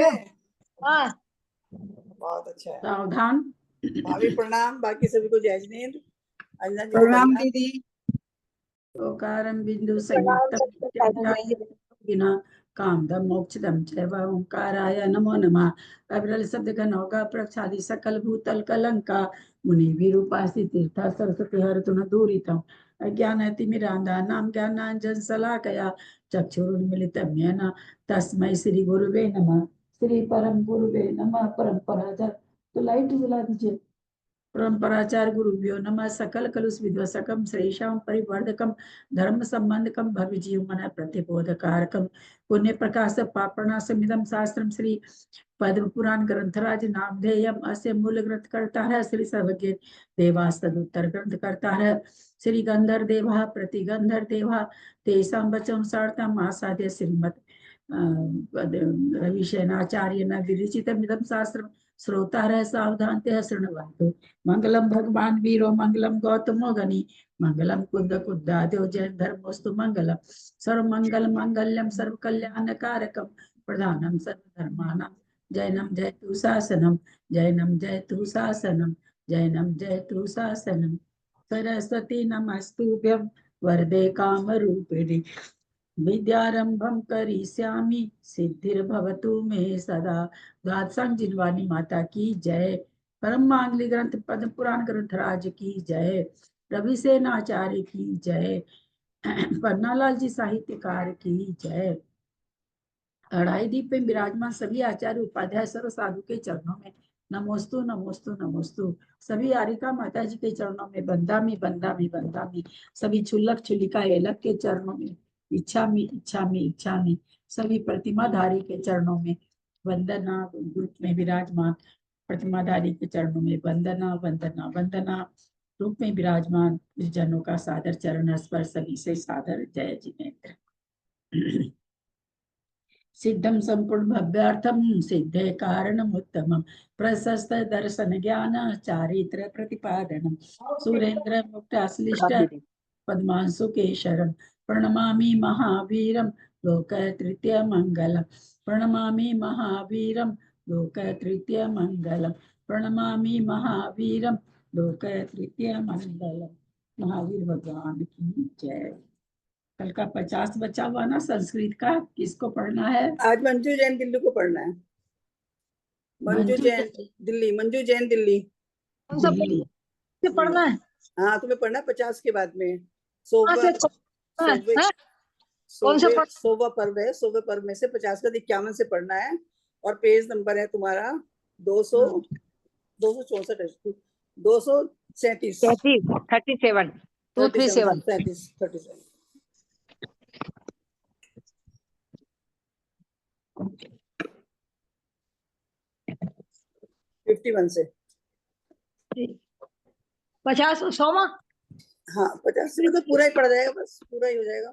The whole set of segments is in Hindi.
है? हाँ बहुत अच्छा है। सावधान। भाभी प्रणाम, बाकी सभी को जय जिनेंद्र। अंजना जी प्रणाम दीदी। ओकारं बिंदु संयुक्त बिना कामदम मोक्षदम चैव ओंकाराय नमो नमः। अविरल शब्द घन होगा प्रक्षादि सकल भूतल कलंका मुनि विरूपासि तीर्थ सरस्वती हरतु न दूरितम अज्ञानतिमिरांधा नाम ज्ञानांजन शलाकया चक्षुरुन्मिलितं येन तस्मै श्री गुरुवे नमः। श्री परम गुरुवे नमः। परंपरा तो लाइट जला दीजिए। परंपराचार्य गुरुभ्यो नमः। सकल कलुष विध्वसकम श्रेषाम परिवर्धकम धर्म संबंधकम भव्य जीवमन प्रतिबोधकारकम पुण्य प्रकाश पापणासमिदं शास्त्रम श्री पद्म पुराण ग्रंथराज नामधेयम अस्य मूल ग्रंथ करता है श्री सर्वज्ञ देवास्तदुत्तर ग्रंथ करता है श्री गंधर देवा प्रतिगंधर देवा तेषां वचन सार्थम आसाद्य श्रीमद रविशेनाचार्य न विरचितमिदं शास्त्रम श्रोता रह सावधान ते शृण्वन्तु। मंगलम भगवान वीरो मंगलम गौतमो गनि मंगलम कुंद कुंदाद्यो जैन धर्मोस्तु मंगलम सर्व मंगल मंगल्यम सर्व कल्याण कारकम प्रधानम सर्व धर्मानां जैनम जयतु शासनम जैनम जयतु शासनम जैनम जयतु शासनम सरस्वती नमस्तुभ्यं वरदे कामरूपिणी विद्यारंभम करिष्यामि सिद्धिर्भवतु मे सदा। द्वादशांग जिनवानी माता की जय। परम मांगली ग्रंथ पद्म पुराण ग्रंथराज की जय। रविसेन आचार्य की जय। पन्नालाल जी साहित्यकार की जय। अढ़ाई दीप में विराजमान सभी आचार्य उपाध्याय सर्व साधु के चरणों में नमोस्तु नमोस्तु नमोस्तु। सभी आरिका माता जी के चरणों में बंदामी बंदामी बंदामी। सभी छुल्लक छुलिका एलक के चरणों में इच्छामी इच्छामी इच्छामी। सभी प्रतिमाधारी के चरणों में वंदना। ग्रुप में विराजमान प्रतिमाधारी के चरणों में वंदना वंदना वंदना। रूप में विराजमान जनों का सादर चरण स्पर्श सभी से सादर जय जिनेन्द्र। सिद्धम संपूर्ण भव्यार्थम सिद्धे कारणम उत्तमम प्रशस्त दर्शन ज्ञान चारित्र प्रतिपादनम सुरेंद्र मुक्त अश्लिष्ट पद्मांशु केशरम प्रणमामि महावीरम लोक तृतीय मंगलम प्रणमामि महावीरम लोक तृतीय मंगलम प्रणमामि महावीरम लोक तृतीय मंगलम। महावीर भगवान की जय। कल का 50 बचा हुआ ना संस्कृत का, किसको पढ़ना है? आज मंजू जैन दिल्ली को पढ़ना है। मंजू जैन दिल्ली। मंजू जैन दिल्ली से पढ़ना है। हाँ तुम्हें पढ़ना है 50 के बाद में। सोवा पर्व है। सोवा पर्व में से 50 का 51 से पढ़ना है। और पेज नंबर है तुम्हारा 237 51 से 50 सोमा। हाँ 50 से तो पूरा ही पड़ जाएगा, बस पूरा ही हो जाएगा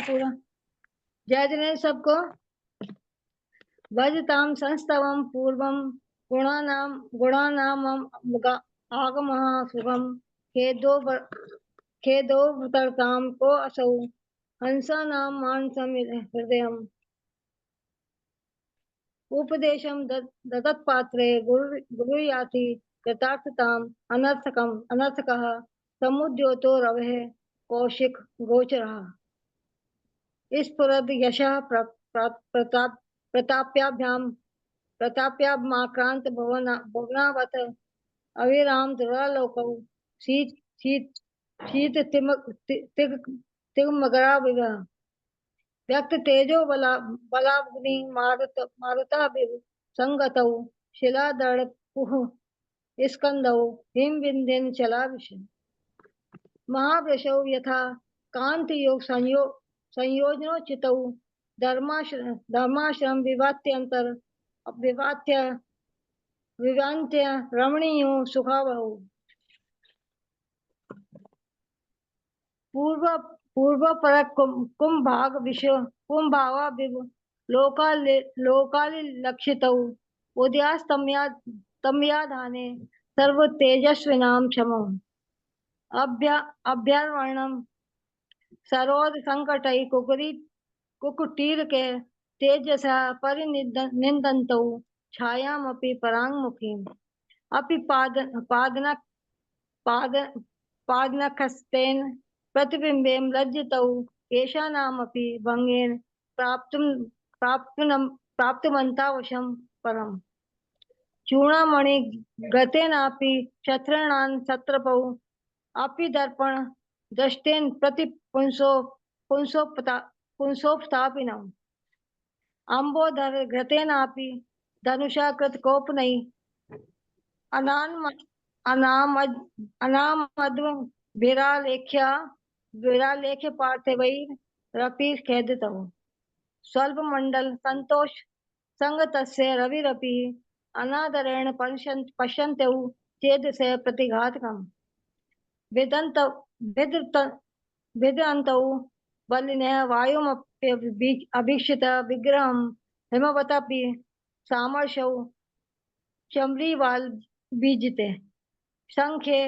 पूरा। जय जिनेन्द्र सबको। भजताम संस्तवम पूर्वम गुणानाम आगमः शुभम खेदो भूतरताम को असौ हंसा नाम मानसम हृदयम उपदेशम ददत् पात्रे गुरु याति कृतार्थताम अनर्थकः समुद्योतो रवः कौशिक गोचरः स्फुरद यशः प्रताप्यामाक्रांत भुवनावत अविराम दुरालोकौ शीत तिग्मगरा विवह व्यक्त तेजो बलाग्नि मारुता संगतौ शिलादर्पुः स्कंदौ हिम विंध्यन चलाविशन् महावृषौ यथा कांति योग संयोजनोचितौ धर्माश्रम विवान्त्य रमणीयो सुखावहौ पूर्व पर कुंभाग विश्व कुंभावा लोकालि लक्षितौ उदयास्तमयाधाने सर्व तेजस्विनाम क्षमौ अभ्यर्वणम सरोद संकटै कुकुटीर के तेजसा परिनिन्दन्तौ छायामपि पराङ्मुखीम् अपि पादनखस्तेन प्रतिबिम्बेन लज्जितौ केशानामपि भङ्गेन प्राप्तवन्तावशं परम् चूडामणि गतेनापि क्षत्रियाणां क्षत्रपौ अपि दर्पण दृष्टेन प्रति पुंसोपस्थापिनम् अम्बोधर घृतेनापि धनुषा कृतकोपनै अनामद्व विरालेख्य पार्थिवैरपि खेदितौ स्वल्पमण्डल सन्तोष संगतस्य रविरपि अनादरेण पश्यन्तौ चेदस्य प्रतिघातकम् विदन्तौ बलिनः वायुमप्यभीक्षित विग्रहं हिमवतपि सामर्शौ चम्रीवाल बीजिते शङ्खे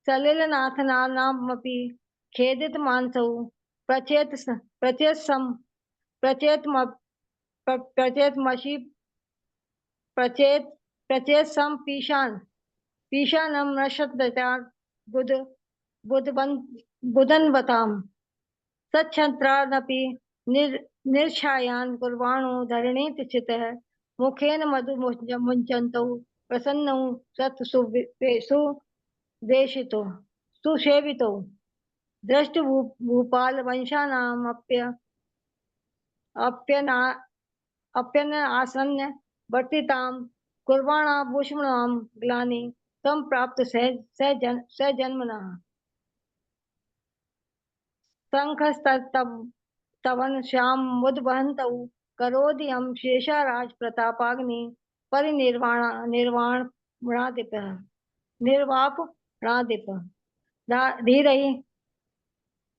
सलिलनाथनामपि खेदितमानसौ प्रचेतसं पीशानं नशद्दचार बुधन्वताम् सच्छत्रानपि निर्छायान् कुर्वाणो धरणी तिष्ठितः मुखेन मधुमुञ्चन्तौ प्रसन्नौ सुवेशितो सुसेवितो दृष्टभूपाल वंशानामप्यन आसन्न वर्तितां कुर्वाणा भूष्मणां ग्लानि सम्प्राप्त सजन्मनः शङ्खस्तवन श्याम मुद्वहन्तौ करोदियं शेषाराज प्रतापाग्नि निर्वापणादिपः धीरै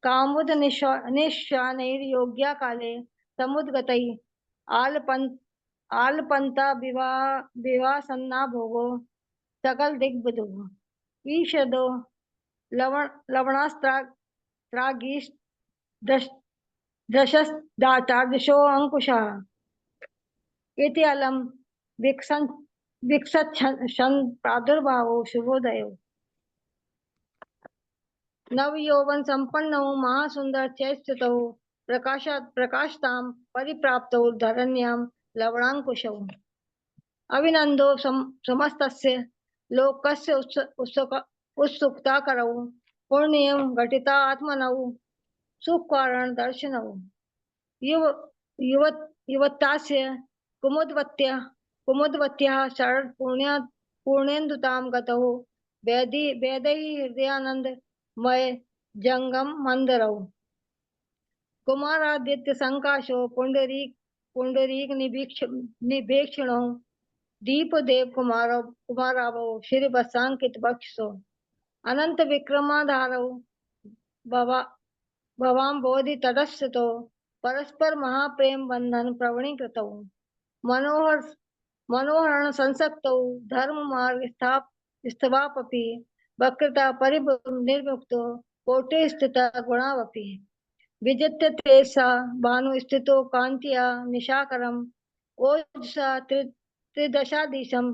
कामुद निशानैर्योग्या काले समुद्गतै आलपन्ता विवासन्ना भोगो सकल दिग्बधु ईषदो लवणास्त्रागीश दशस्दातादृशो अंकुशः इति अलम विकसच्छन् प्रादुर्भावो शुभोदयो नवयौवन संपन्नौ महासुंदर चैस्ततौ प्रकाशतां परिप्राप्तौ धरण्यां लवणांकुशौ अभिनंदो समस्तस्य लोकस्य उत्सुकताकरौ पुण्यं घटिता आत्मनौ सुखकारण दर्शनौ युवतास्य कुमुदवत्याः शरद पूर्णेन्दुतां गतौ वेदै हृदयानंदमय जंगम मंदरौ कुमारादित्य संकाशो पुंडरीक निभीक्षणौ दीपदेव कुमारावो श्रीवत्सांकित बक्षसो अनंत विक्रमाधारौ भवाम बोधि तटस्थतो परस्पर महाप्रेम बंधन प्रवणीकृतौ मनोहरण संसक्तौ धर्म मार्ग स्थावापि वक्रता परिनिर्मुक्तो कोटे स्थित गुणावपि विजित्य ते सा भानु स्थितो कांत्या निशाकरम ओजसा त्रिदशाधीशम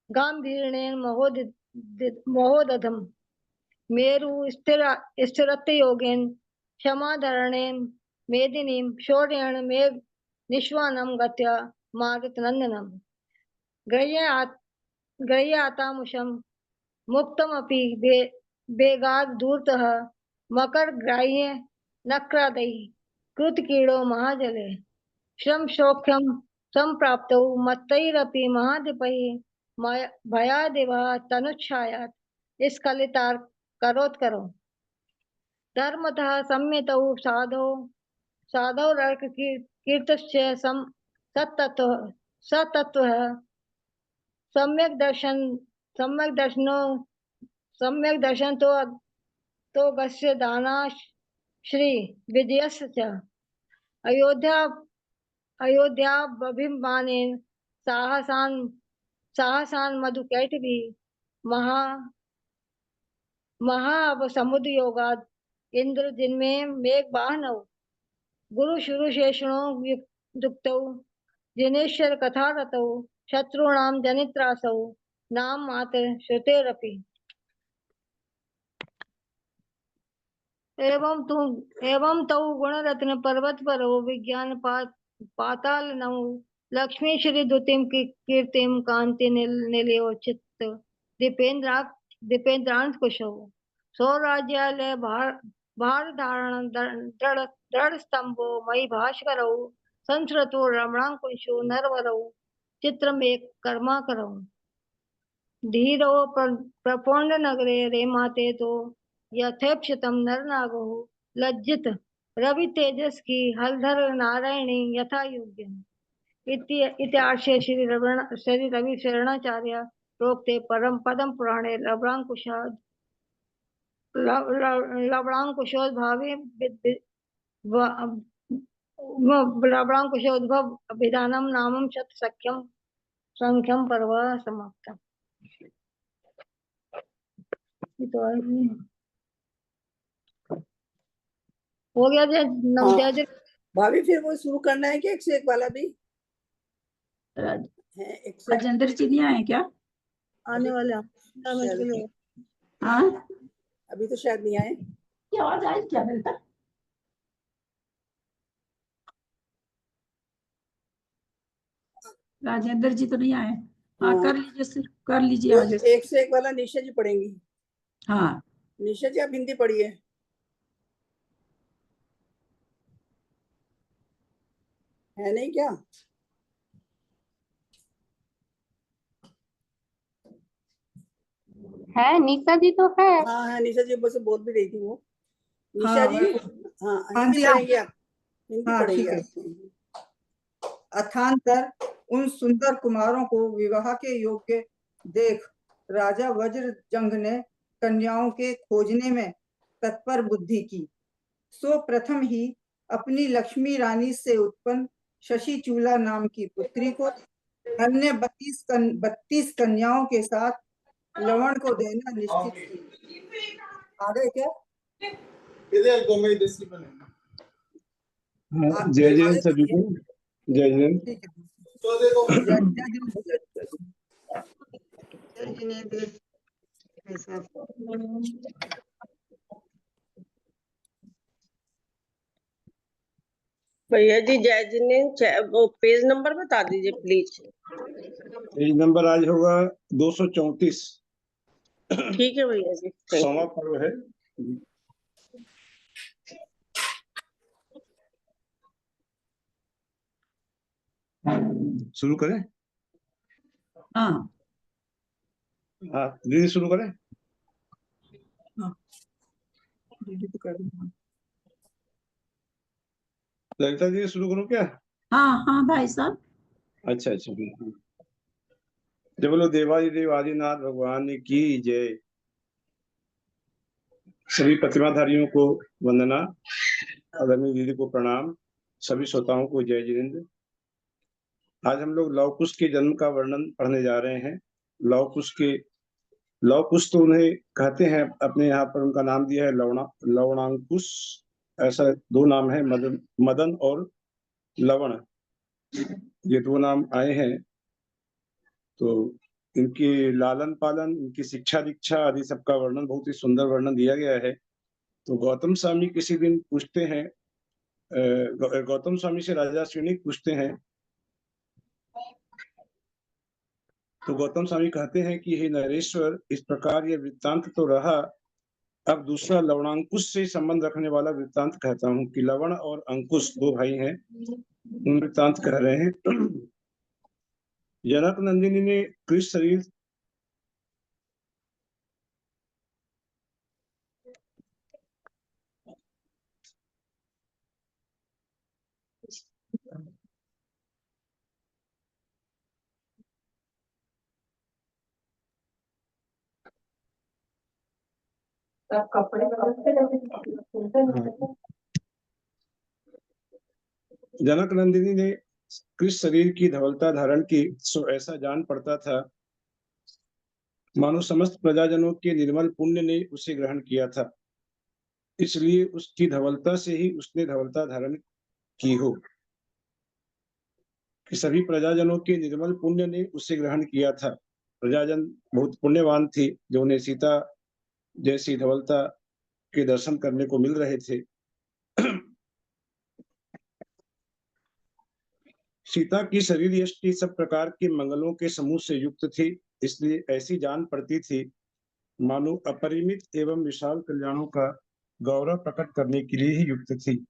गांभीर्णेन महोदधम मेरु स्थिरत्व योगेन क्षमाधरणेन मेदिनीं शौर्येण मेघ निश्वानं गत्या मारुतनंदनम ग्रह्यातामुषं मुक्तमपि वेगात् दूरतः मकरग्राह्य नक्रादैः कृतकीडो महाजले श्रम सौख्यं संप्राप्तौ मत्तैरपि महाधिपैः भयादिवः तनुच्छायात् स्खलितार करोत्करो धर्मतः सम्मितौ साधौ रर्क कीर्तश्च सतत्वः सम्यक दर्शन तो गस्य दानाश श्री विजयस्य च अयोध्याभिमानेन साहसान मधुकैटभी महाअवसमुद्र योगाद इंद्र जिनमें मेघ वाहनौ गुरु शुरु शेषणो युक्तौ जिनेश्वर कथा रतौ शत्रुणाम जनित्रासौ नाम मात्र श्रुतेरपि। एवं तौ गुणरत्न पर्वत परो विज्ञान पाताल नौ लक्ष्मी श्री द्युतिम कीर्तिम कांति निलयो चित्त दीपेन्द्रांत कुशौ सौराज्यालय भार धारण दृढ़ स्तंभो मई भास्करौ संस्कृतो रमणांकुशो नरवरौ चित्रमेक कर्माकरौ धीरो प्रपूर्ण नगरे रेमाते तो यथेक्षतम नरनागो लज्जित रवि तेजस की हलधर नारायणी यथा योग्य। इत्यार्षे श्री रवि शरणाचार्य प्रोक्ते परम पदम पुराणे लवणांकुशोद्भावे लवणांकुशोद्भव विधानम नामम शत सख्यम संख्यम पर्व समाप्त। तो हो गया जय भाभी फिर वो शुरू करना है कि एक से एक वाला भी है? एक से राजेंद्र जी नहीं आए क्या? आने वाले हाँ अभी तो शायद नहीं आए। क्या आवाज आई क्या मेरे तक? राजेंद्र जी तो नहीं आए। हाँ हाँ। कर लीजिए तो आगे। एक से एक वाला निशा जी पढ़ेंगी। हाँ निशा जी आप हिंदी पढ़िए। है नहीं क्या? है निशा जी तो है। हाँ है निशा जी, बस बोल भी रही थी वो। निशा हाँ, जी हाँ हाँ हिंदी जी, पढ़ेंगे आप, हिंदी हाँ, पढ़ेंगे ठीक है। आप। अथांतर उन सुंदर कुमारों को विवाह के योग्य देख राजा वज्र जंग ने कन्याओं के खोजने में तत्पर बुद्धि की। सो प्रथम ही अपनी लक्ष्मी रानी से उत्पन्न शशि चूला नाम की पुत्री को अन्य 32 कन्याओं के साथ लवण को देना निश्चित किया। आगे क्या? जय जय सभी को, जय जय। ठीक है। भैया जी जय जी ने वो पेज नंबर बता दीजिए प्लीज। पेज नंबर आज होगा 234। ठीक है भैया जी। सौवा पर्व है। शुरू करें? हाँ हाँ दीदी शुरू करें। ललिता जी शुरू करूं क्या? हाँ हाँ भाई साहब। अच्छा अच्छा। जय बोलो देवादिदेव आदिनाथ भगवान की जय। सभी प्रतिमाधारियों को वंदना, आदरणीय दीदी को प्रणाम, सभी श्रोताओं को जय जिनेन्द्र। आज हम लोग लव कुश के जन्म का वर्णन पढ़ने जा रहे हैं। लव कुश तो उन्हें कहते हैं, अपने यहाँ पर उनका नाम दिया है लवणांकुश। ऐसा दो नाम है, मदन और लवण, ये दो नाम आए हैं। तो इनकी लालन पालन, इनकी शिक्षा दीक्षा आदि सबका वर्णन, बहुत ही सुंदर वर्णन दिया गया है। तो गौतम स्वामी किसी दिन पूछते हैं, गौतम स्वामी से राजा श्रेणिक पूछते हैं, तो गौतम स्वामी कहते हैं कि हे नरेश्वर, इस प्रकार यह वृत्तांत तो रहा, अब दूसरा लवणांकुश से संबंध रखने वाला वृत्तांत कहता हूँ कि लवण और अंकुश दो भाई हैं, उन वृत्तांत कह रहे हैं। जनक नंदिनी ने कृष शरीर जनक नंदिनी ने कृष शरीर की धवलता धारण की, सो ऐसा जान पड़ता था मानो समस्त प्रजाजनों के निर्मल पुण्य ने उसे ग्रहण किया था, इसलिए उसकी धवलता से ही उसने धवलता धारण की हो, कि सभी प्रजाजनों के निर्मल पुण्य ने उसे ग्रहण किया था। प्रजाजन बहुत पुण्यवान थे जो उन्हें सीता जैसी धवलता के दर्शन करने को मिल रहे थे। सीता की शरीर यष्टि सब प्रकार के मंगलों के समूह से युक्त थी, इसलिए ऐसी जान पड़ती थी मानो अपरिमित एवं विशाल कल्याणों का गौरव प्रकट करने के लिए ही युक्त थी।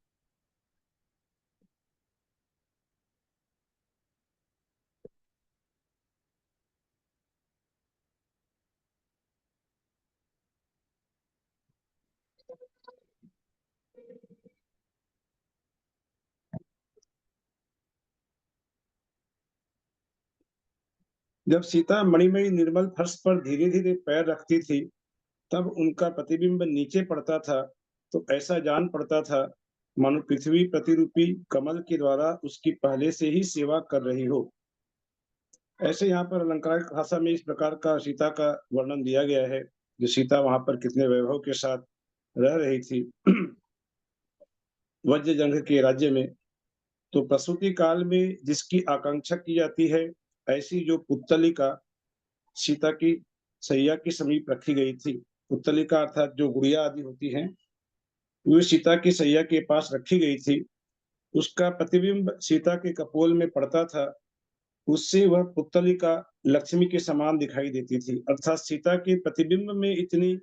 जब सीता मणिमयी निर्मल फर्श पर धीरे धीरे पैर रखती थी, तब उनका प्रतिबिंब नीचे पड़ता था तो ऐसा जान पड़ता था मानो पृथ्वी प्रतिरूपी कमल के द्वारा उसकी पहले से ही सेवा कर रही हो। ऐसे यहाँ पर अलंकारिक भाषा में इस प्रकार का सीता का वर्णन दिया गया है, जो सीता वहां पर कितने वैभव के साथ रह रही थी वज्रजंघ के राज्य में। तो प्रसूति काल में जिसकी आकांक्षा की जाती है, ऐसी जो पुत्तलिका सीता की सैया के समीप रखी गई थी, पुत्तलिका अर्थात जो गुड़िया आदि होती हैं, वो सीता की सैया के पास रखी गई थी। उसका प्रतिबिंब सीता के कपोल में पड़ता था, उससे वह पुत्तलिका लक्ष्मी के समान दिखाई देती थी। अर्थात सीता के प्रतिबिंब में इतनी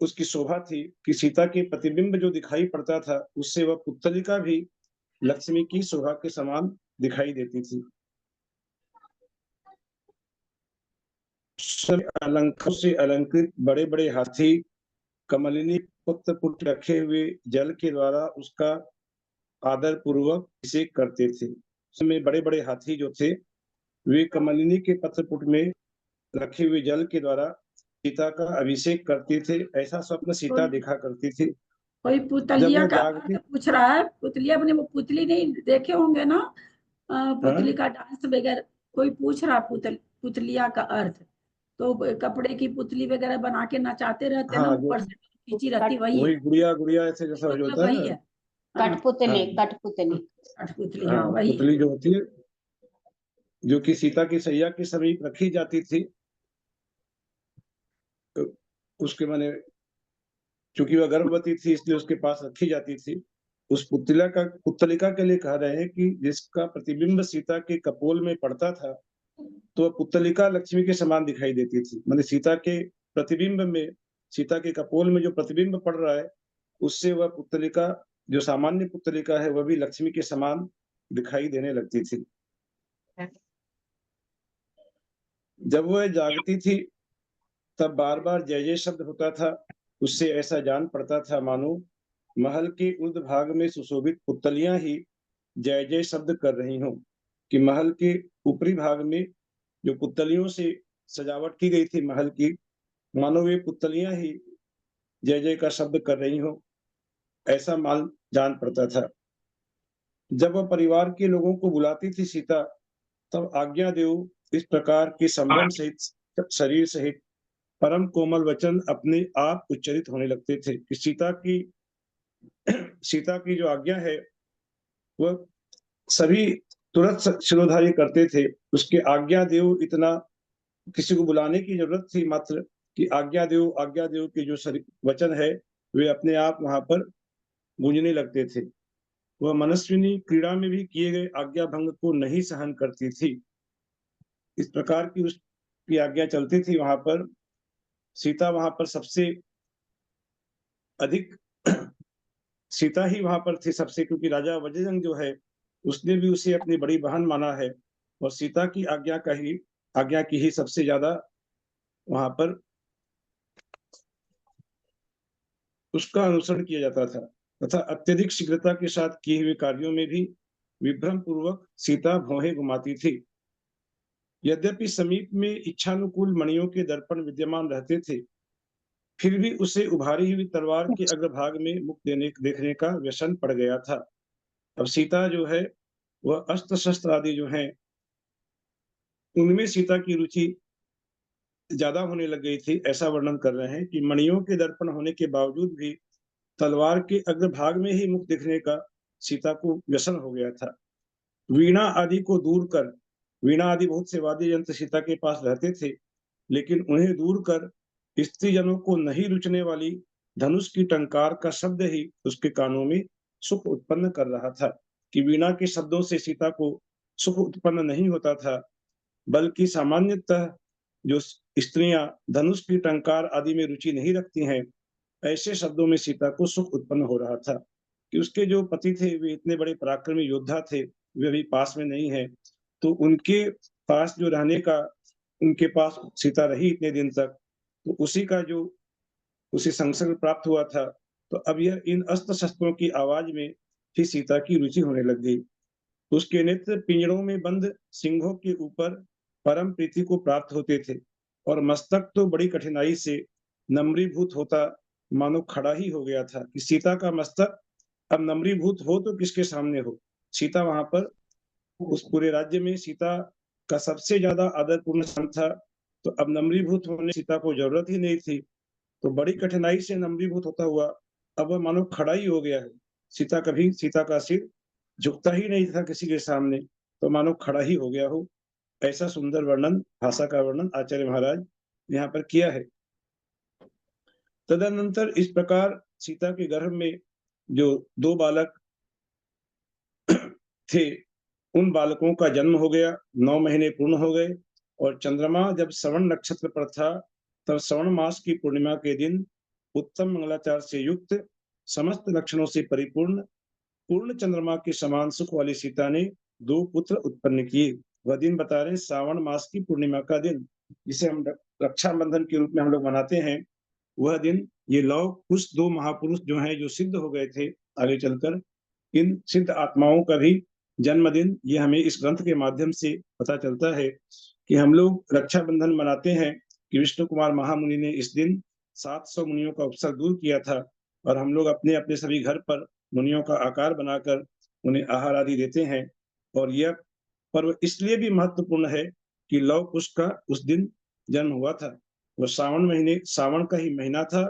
उसकी शोभा थी कि सीता के प्रतिबिंब जो दिखाई पड़ता था, उससे वह पुत्तलिका भी लक्ष्मी की शोभा के समान दिखाई देती थी। अलंकारों से अलंकृत बड़े बड़े हाथी कमलिनी पुत्र पुट रखे हुए जल के द्वारा उसका आदर पूर्वक इसे करते थे। उसमें बड़े बड़े हाथी जो थे, वे कमलिनी के पत्रपुट में रखे हुए जल के द्वारा सीता का अभिषेक करते थे। ऐसा स्वप्न सीता देखा करती थी। कोई पुतलिया का अर्थ पूछ रहा है। पुतलिया अपने वो पुतली नहीं देखे होंगे ना, पुतली का डांस वगैरह कोई पूछ रहा पुतलिया का अर्थ। तो कपड़े की पुतली वगैरह बना के नचाते रहते ना, ऊपर से खींची रहती, वही गुड़िया गुड़िया ऐसे जैसा हो जाता वही है। कठपुतली कठपुतली कठपुतली, हाँ वही पुतली जो होती है, जो कि सीता की सैया के समीप रखी जाती थी। तो उसके माने चूंकि वह गर्भवती थी इसलिए उसके पास रखी जाती थी। उस पुतलिका के लिए कह रहे हैं कि जिसका प्रतिबिंब सीता के कपोल में पड़ता था, तो पुतलिका लक्ष्मी के समान दिखाई देती थी। माने सीता के प्रतिबिंब में, सीता के कपोल में जो प्रतिबिंब पड़ रहा है, उससे वह पुतलिका जो सामान्य पुतलिका है, वह भी लक्ष्मी के समान दिखाई देने लगती थी। जब वह जागती थी तब बार बार जय जय शब्द होता था। उससे ऐसा जान पड़ता था मानो महल के ऊर्ध्व भाग में सुशोभित पुतलियां ही जय जय शब्द कर रही हों, कि महल के ऊपरी भाग में जो पुतलियों से सजावट की गई थी महल की, मानो वे पुतलियां ही जय जय का शब्द कर रही हो, ऐसा मान जान पड़ता था। जब वह परिवार के लोगों को बुलाती थी सीता, तब आज्ञा देव इस प्रकार के संभ्रम सहित शरीर सहित परम कोमल वचन अपने आप उच्चरित होने लगते थे। कि सीता की जो आज्ञा है वह सभी तुरंत शिरोधार्य करते थे। उसके आज्ञा देव, इतना किसी को बुलाने की जरूरत थी मात्र कि आज्ञा देव के जो वचन है वे अपने आप वहां पर गूंजने लगते थे। वह मनस्विनी क्रीड़ा में भी किए गए आज्ञा भंग को नहीं सहन करती थी। इस प्रकार की उसकी आज्ञा चलती थी वहां पर। सीता वहां पर सबसे अधिक सीता ही वहां पर थी सबसे, क्योंकि राजा वज्रजंग जो है उसने भी उसे अपनी बड़ी बहन माना है, और सीता की आज्ञा की ही सबसे ज्यादा वहां पर उसका अनुसरण किया जाता था, तथा अत्यधिक शीघ्रता के साथ किए हुए कार्यों में भी विभ्रम पूर्वक सीता भौहें घुमाती थी। यद्यपि समीप में इच्छानुकूल मणियों के दर्पण विद्यमान रहते थे, फिर भी उसे उभारी हुई तलवार के अग्रभाग में मुख देखने का व्यसन पड़ गया था। अब सीता जो है वह अस्त्र शस्त्र आदि जो हैं उनमें सीता की रुचि ज्यादा होने लग गई थी। ऐसा वर्णन कर रहे हैं कि मणियों के दर्पण होने के बावजूद भी तलवार के अग्रभाग में ही मुख दिखने का सीता को व्यसन हो गया था। वीणा आदि को दूर कर, वीणा आदि बहुत से वाद्य यंत्र सीता के पास रहते थे, लेकिन उन्हें दूर कर स्त्रीजनों को नहीं रुचने वाली धनुष की टंकार का शब्द ही उसके कानों में सुख उत्पन्न कर रहा था। कि वीणा के शब्दों से सीता को सुख उत्पन्न नहीं होता था, बल्कि सामान्यतः जो स्त्रियां धनुष की टंकार आदि में रुचि नहीं रखती हैं, ऐसे शब्दों में सीता को सुख उत्पन्न हो रहा था। कि उसके जो पति थे वे इतने बड़े पराक्रमी योद्धा थे, वे अभी पास में नहीं है, तो उनके पास जो रहने का, उनके पास सीता रही इतने दिन तक, तो उसी का जो उसे संसर्ग प्राप्त हुआ था। तो अब यह इन अस्त्र शस्त्रों की आवाज में ही सीता की रुचि होने लग गई। उसके नेत्र पिंजड़ों में बंद सिंहों के ऊपर परम प्रीति को प्राप्त होते थे, और मस्तक तो बड़ी कठिनाई से नम्रीभूत होता मानो खड़ा ही हो गया था। कि सीता का मस्तक अब नम्रीभूत हो तो किसके सामने हो। सीता वहां पर उस पूरे राज्य में सीता का सबसे ज्यादा आदरपूर्ण स्थान था, तो अब नम्रीभूत होने सीता को जरूरत ही नहीं थी। तो बड़ी कठिनाई से नम्रीभूत होता हुआ अब वह मानो खड़ा ही हो गया है। सीता का सिर झुकता ही नहीं था किसी के सामने, तो मानो खड़ा ही हो गया हो। ऐसा सुंदर वर्णन, भाषा का वर्णन आचार्य महाराज यहाँ पर किया है। तदनंतर इस प्रकार सीता के गर्भ में जो 2 बालक थे, उन बालकों का जन्म हो गया, 9 महीने पूर्ण हो गए, और चंद्रमा जब श्रवण नक्षत्र पर था, तब श्रवण मास की पूर्णिमा के दिन उत्तम मंगलाचार से युक्त, समस्त लक्षणों से परिपूर्ण, पूर्ण चंद्रमा के समान सुख वाली सीता ने 2 पुत्र उत्पन्न किए। वह दिन बता रहे श्रावण मास की पूर्णिमा का दिन, जिसे हम रक्षाबंधन के रूप में हम लोग मनाते हैं। वह दिन ये लौ कुश 2 महापुरुष जो हैं, जो सिद्ध हो गए थे आगे चलकर, इन सिद्ध आत्माओं का भी जन्मदिन ये हमें इस ग्रंथ के माध्यम से पता चलता है कि हम लोग रक्षाबंधन मनाते हैं कि विष्णु कुमार महामुनि ने इस दिन 700 मुनियों का उपसर्ग दूर किया था, और हम लोग अपने अपने सभी घर पर मुनियों का आकार बनाकर उन्हें आहार आदि देते हैं। और यह पर्व इसलिए भी महत्वपूर्ण है कि लौ कुश का उस दिन जन्म हुआ था। वह सावन का ही महीना था,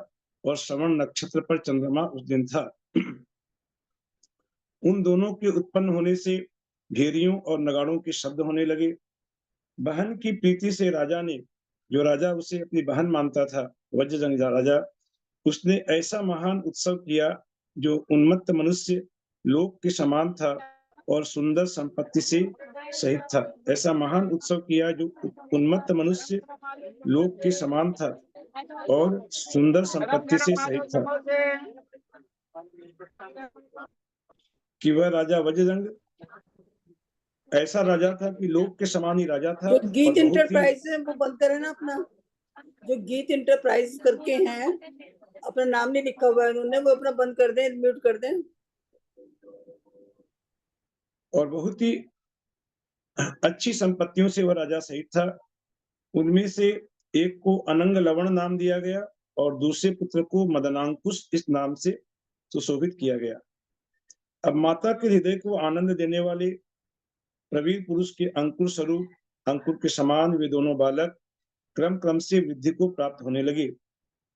और श्रवण नक्षत्र पर चंद्रमा उस दिन था। उन दोनों के उत्पन्न होने से घेरियों और नगाड़ों के शब्द होने लगे। बहन की प्रीति से राजा ने, जो राजा उसे अपनी बहन मानता था, वज्रजंग राजा, उसने ऐसा महान उत्सव किया जो उन्मत्त मनुष्य लोक के समान था और सुंदर संपत्ति से सहित था। ऐसा महान उत्सव किया जो उन्मत्त मनुष्य लोक के समान था और सुंदर संपत्ति से सहित था। कि वह राजा वज्रजंग ऐसा राजा था कि लोक के समान ही राजा था। जो गीत इंटरप्राइज है वो बंद करे ना अपना, जो गीत इंटरप्राइज करके हैं, अपना नाम नहीं लिखा हुआ है उन्होंने, वो अपना बंद कर दें, म्यूट कर दें। और बहुत ही अच्छी संपत्तियों से वह राजा सहित था। उनमें से एक को अनंग लवण नाम दिया गया और दूसरे पुत्र को मदनांकुश इस नाम से सुशोभित किया गया। अब माता के हृदय को आनंद देने वाले प्रवीर पुरुष के अंकुर स्वरूप, अंकुर के समान वे दोनों बालक क्रम क्रम से वृद्धि को प्राप्त होने लगे।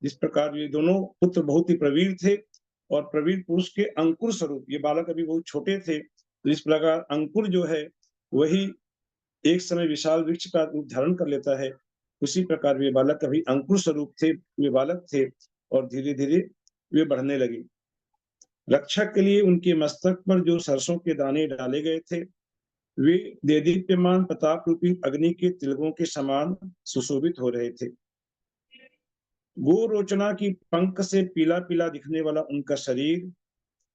जिस प्रकार ये दोनों पुत्र बहुत ही प्रवीर थे और प्रवीर पुरुष के अंकुर स्वरूप, ये बालक अभी बहुत छोटे थे, तो इस प्रकार अंकुर जो है वही एक समय विशाल वृक्ष का रूप धारण कर लेता है। उसी प्रकार वे बालक अभी अंकुर स्वरूप थे, वे बालक थे और धीरे धीरे वे बढ़ने लगे। रक्षा के लिए उनके मस्तक पर जो सरसों के दाने डाले गए थे, वे देदीप्यमान प्रताप रूपी अग्नि के तिलकों के समान सुशोभित हो रहे थे। गोरोचना की पंख से पीला पीला दिखने वाला उनका शरीर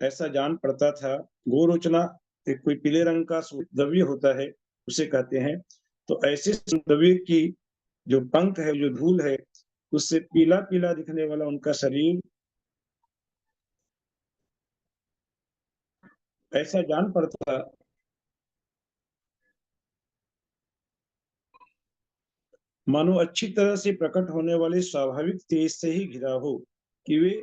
ऐसा जान पड़ता था। गोरोचना एक कोई पीले रंग का द्रव्य होता है, उसे कहते हैं। तो ऐसे द्रव्य की जो पंख है, जो धूल है, उससे पीला पीला दिखने वाला उनका शरीर ऐसा जान पड़ता मानो अच्छी तरह से प्रकट होने वाले स्वाभाविक तेज से ही घिरा हो। कि वे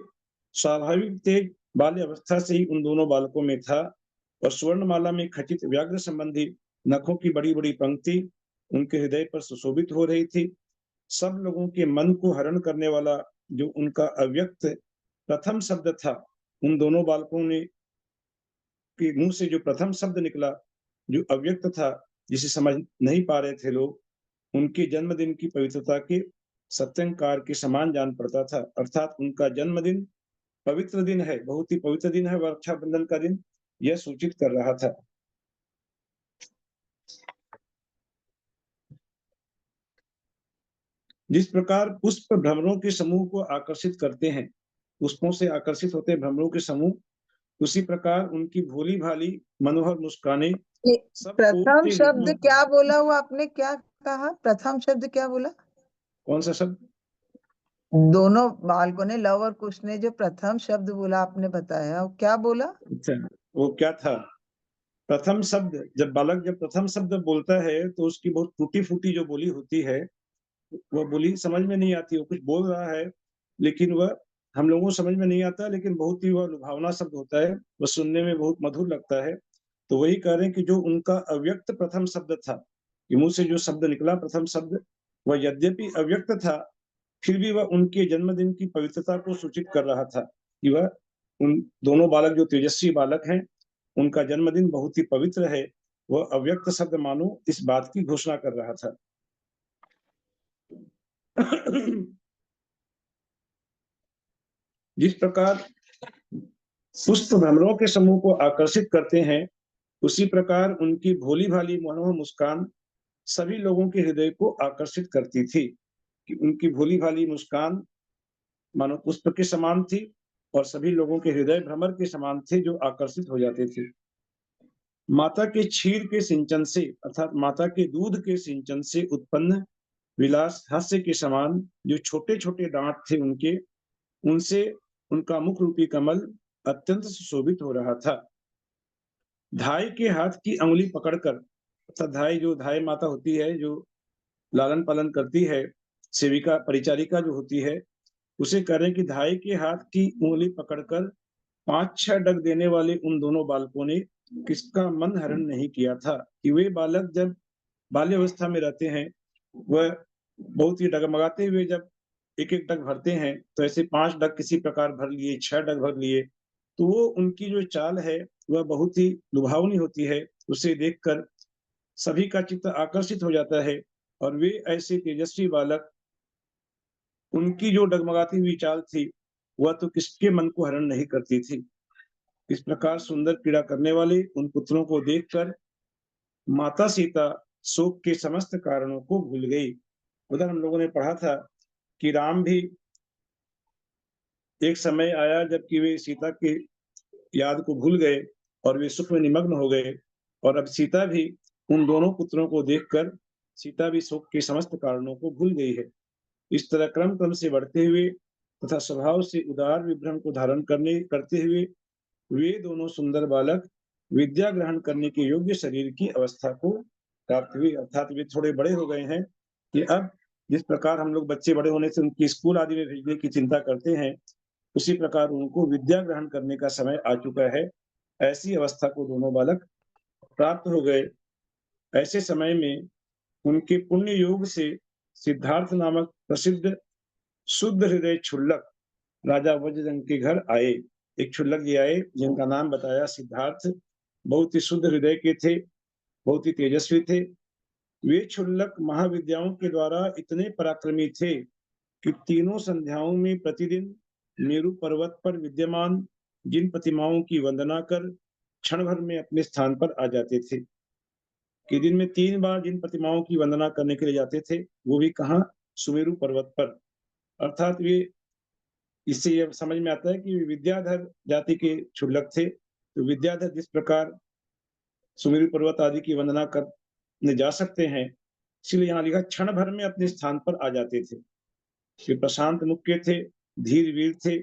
स्वाभाविक तेज बाल्य अवस्था से ही उन दोनों बालकों में था। और स्वर्णमाला में खचित व्याघ्र संबंधी नखों की बड़ी बड़ी पंक्ति उनके हृदय पर सुशोभित हो रही थी। सब लोगों के मन को हरण करने वाला जो उनका अव्यक्त प्रथम शब्द था, उन दोनों बालकों ने के मुंह से जो प्रथम शब्द निकला, जो अव्यक्त था, जिसे समझ नहीं पा रहे थे लोग, उनके जन्मदिन की पवित्रता के सत्यंकार के समान जान पड़ता था। अर्थात उनका जन्मदिन पवित्र दिन है, बहुत ही पवित्र दिन है, रक्षाबंधन का दिन, यह सूचित कर रहा था। जिस प्रकार पुष्प भ्रमरों के समूह को आकर्षित करते हैं, पुष्पों से आकर्षित होते हैं भ्रमरों के समूह, उसी प्रकार उनकी भोली भाली मनोहर मुस्कानें सब प्रथम ओर से शब्द लोगों- क्या बोला हुआ आपने, क्या कहा? प्रथम शब्द क्या बोला? कौन सा शब्द? दोनों बालकों ने, लव और कुश ने जो प्रथम शब्द बोला आपने बताया, वो क्या बोला? अच्छा, वो क्या था? प्रथम शब्द, जब बालक जब प्रथम शब्द बोलता है तो उसकी बहुत टूटी फूटी जो बोली होती है, वह बोली समझ में नहीं आती। वो कुछ बोल रहा है लेकिन वह हम लोगों को समझ में नहीं आता, लेकिन बहुत ही वह लुभावना शब्द होता है, वह सुनने में बहुत मधुर लगता है। तो वही कह रहे हैं कि जो उनका अव्यक्त प्रथम शब्द था, कि मुंह से जो शब्द निकला प्रथम शब्द, वह यद्यपि अव्यक्त था, फिर भी वह उनके जन्मदिन की पवित्रता को सूचित कर रहा था, कि वह उन दोनों बालक जो तेजस्वी बालक हैं, उनका जन्मदिन बहुत ही पवित्र है। वह अव्यक्त शब्द मानो इस बात की घोषणा कर रहा था। जिस प्रकार पुष्प भ्रमरों के समूह को आकर्षित करते हैं, उसी प्रकार उनकी भोली भाली मनोहर मुस्कान सभी लोगों के हृदय को आकर्षित करती थी। कि उनकी भोली भाली मुस्कान मानो पुष्प के समान थी और सभी लोगों के हृदय भ्रमर के समान थे, जो आकर्षित हो जाते थे। माता के क्षीर के सिंचन से, अर्थात माता के दूध के सिंचन से उत्पन्न विलास हास्य के समान जो छोटे छोटे दांत थे उनके, उनसे उनका मुख रूपी कमल अत्यंत सुशोभित हो रहा था। धाई के हाथ की अंगुली पकड़कर, अर्थात धाई जो धाई माता होती है, जो लालन पालन करती है, सेविका परिचारिका जो होती है, उसे कह रहे हैं कि धाई के हाथ की उंगली पकड़कर 5-6 डग देने वाले उन दोनों बालकों ने किसका मन हरण नहीं किया था। कि वे बालक जब बाल्यावस्था में रहते हैं, वह बहुत ही डगमगाते हुए जब एक एक डग भरते हैं, तो ऐसे 5 डग किसी प्रकार भर लिए, 6 डग भर लिए, तो वो उनकी जो चाल है वह बहुत ही लुभावनी होती है। उसे देखकर सभी का चित्त आकर्षित हो जाता है और वे ऐसे तेजस्वी बालक, उनकी जो डगमगाती हुई चाल थी, वह तो किसके मन को हरण नहीं करती थी। इस प्रकार सुंदर क्रीड़ा करने वाले उन पुत्रों को देखकर माता सीता शोक के समस्त कारणों को भूल गई। उधर हम लोगों ने पढ़ा था कि राम भी एक समय आया जबकि वे सीता के याद को भूल गए और वे सुख में निमग्न हो गए, और अब सीता भी उन दोनों पुत्रों को देखकर सीता भी शोक के समस्त कारणों को भूल गई है। इस तरह क्रम क्रम से बढ़ते हुए तथा स्वभाव से उदार विभ्रम को धारण करते हुए वे दोनों सुंदर बालक विद्या ग्रहण करने के योग्य शरीर की अवस्था को प्राप्त हुई। अर्थात वे थोड़े बड़े हो गए हैं कि अब जिस प्रकार हम लोग बच्चे बड़े होने से उनकी स्कूल आदि में भेजने की चिंता करते हैं, उसी प्रकार उनको विद्या ग्रहण करने का समय आ चुका है। ऐसी अवस्था को दोनों बालक प्राप्त हो गए। ऐसे समय में उनके पुण्य योग से सिद्धार्थ नामक प्रसिद्ध शुद्ध हृदय क्षुल्लक राजा वज्रजंग के घर आए। एक क्षुल्लक जी आए जिनका नाम बताया सिद्धार्थ, बहुत ही शुद्ध हृदय के थे, बहुत ही तेजस्वी थे। वे क्षुल्लक महाविद्याओं के द्वारा इतने पराक्रमी थे कि तीनों संध्याओं में प्रतिदिन मेरु पर्वत पर विद्यमान जिन प्रतिमाओं की वंदना कर क्षण भर में अपने स्थान पर आ जाते थे। कि दिन में 3 बार जिन प्रतिमाओं की वंदना करने के लिए जाते थे, वो भी कहाँ? सुमेरु पर्वत पर। अर्थात वे, इससे यह समझ में आता है कि विद्याधर जाति के क्षुल्लक थे। तो विद्याधर जिस प्रकार सुमेरु पर्वत आदि की वंदना करने जा सकते हैं, इसलिए यहाँ लिखा क्षण भर में अपने स्थान पर आ जाते थे। वे प्रशांत मुख के थे, धीर वीर थे,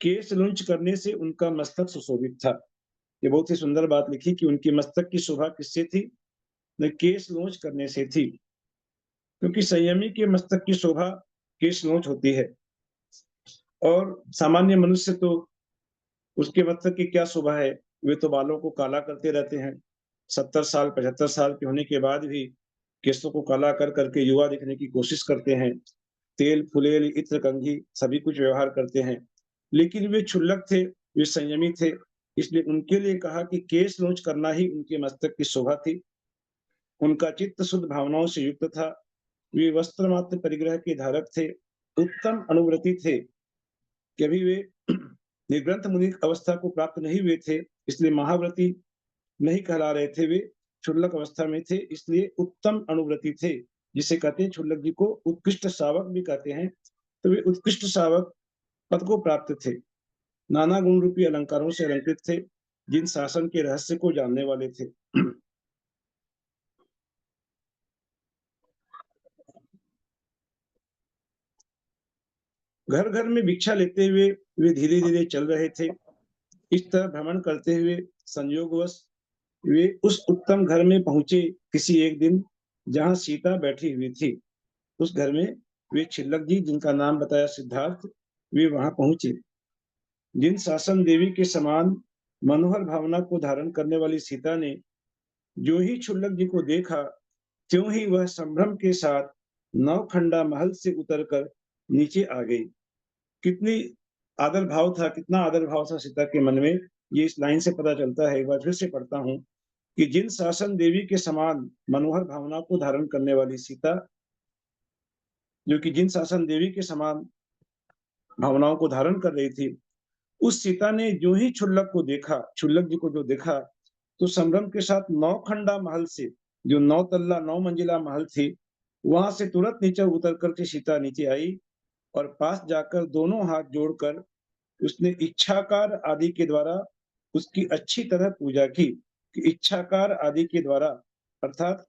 केश लुंच करने से उनका मस्तक सुशोभित था। ये बहुत ही सुंदर बात लिखी कि उनकी मस्तक की शोभा किससे थी? न केश लुंच करने से थी, क्योंकि संयमी के मस्तक की शोभा केश लुंच होती है और सामान्य मनुष्य तो उसके मस्तक की क्या शोभा है? वे तो बालों को काला करते रहते हैं। 70 साल 75 साल के होने के बाद भी केशों को काला कर करके युवा दिखने की कोशिश करते हैं। तेल फुलेल इत्र कंघी सभी कुछ व्यवहार करते हैं, लेकिन वे क्षुल्लक थे, वे संयमी थे, इसलिए उनके लिए कहा कि केश नोच करना ही उनके मस्तक की शोभा थी। उनका चित्त शुद्ध भावनाओं से युक्त था। वे वस्त्र मात्र परिग्रह के धारक थे, उत्तम अनुव्रती थे। कभी वे निर्ग्रंथ मुनि अवस्था को प्राप्त नहीं हुए थे, इसलिए महाव्रती नहीं कहला रहे थे। वे क्षुल्लक अवस्था में थे, इसलिए उत्तम अनुव्रती थे, जिसे कहते हैं क्षुल्लक जी को उत्कृष्ट श्रावक भी कहते हैं। तो वे उत्कृष्ट श्रावक पद को प्राप्त थे। नाना गुण रूपी अलंकारों से अलंकृत थे, जिन शासन के रहस्य को जानने वाले थे। घर घर में भिक्षा लेते हुए वे धीरे धीरे चल रहे थे। इस तरह भ्रमण करते हुए संयोगवश वे उस उत्तम घर में पहुंचे किसी एक दिन, जहां सीता बैठी हुई थी। उस घर में वे छिल्लक जी, जिनका नाम बताया सिद्धार्थ, वे वहां पहुंचे। जिन शासन देवी के समान मनोहर भावना को धारण करने वाली सीता ने जो ही क्षुल्लक जी को देखा, त्यों ही वह संभ्रम के साथ नवखंडा महल से उतरकर नीचे आ गई। कितनी आदर भाव था, कितना आदर भाव था सीता के मन में, ये इस लाइन से पता चलता है। एक बार फिर से पढ़ता हूं कि जिन शासन देवी के समान मनोहर भावना को धारण करने वाली सीता, जो कि जिन शासन देवी के समान भावनाओं को धारण कर रही थी, उस सीता ने जो ही क्षुल्लक को देखा, क्षुल्लक जी को जो देखा, तो संभ्रम के साथ नौखंडा महल से, जो 9 तल्ला 9 मंजिला महल थी, वहां से तुरंत नीचे उतर करके सीता नीचे आई और पास जाकर दोनों हाथ जोड़कर उसने इच्छाकार आदि के द्वारा उसकी अच्छी तरह पूजा की। कि इच्छाकार आदि के द्वारा अर्थात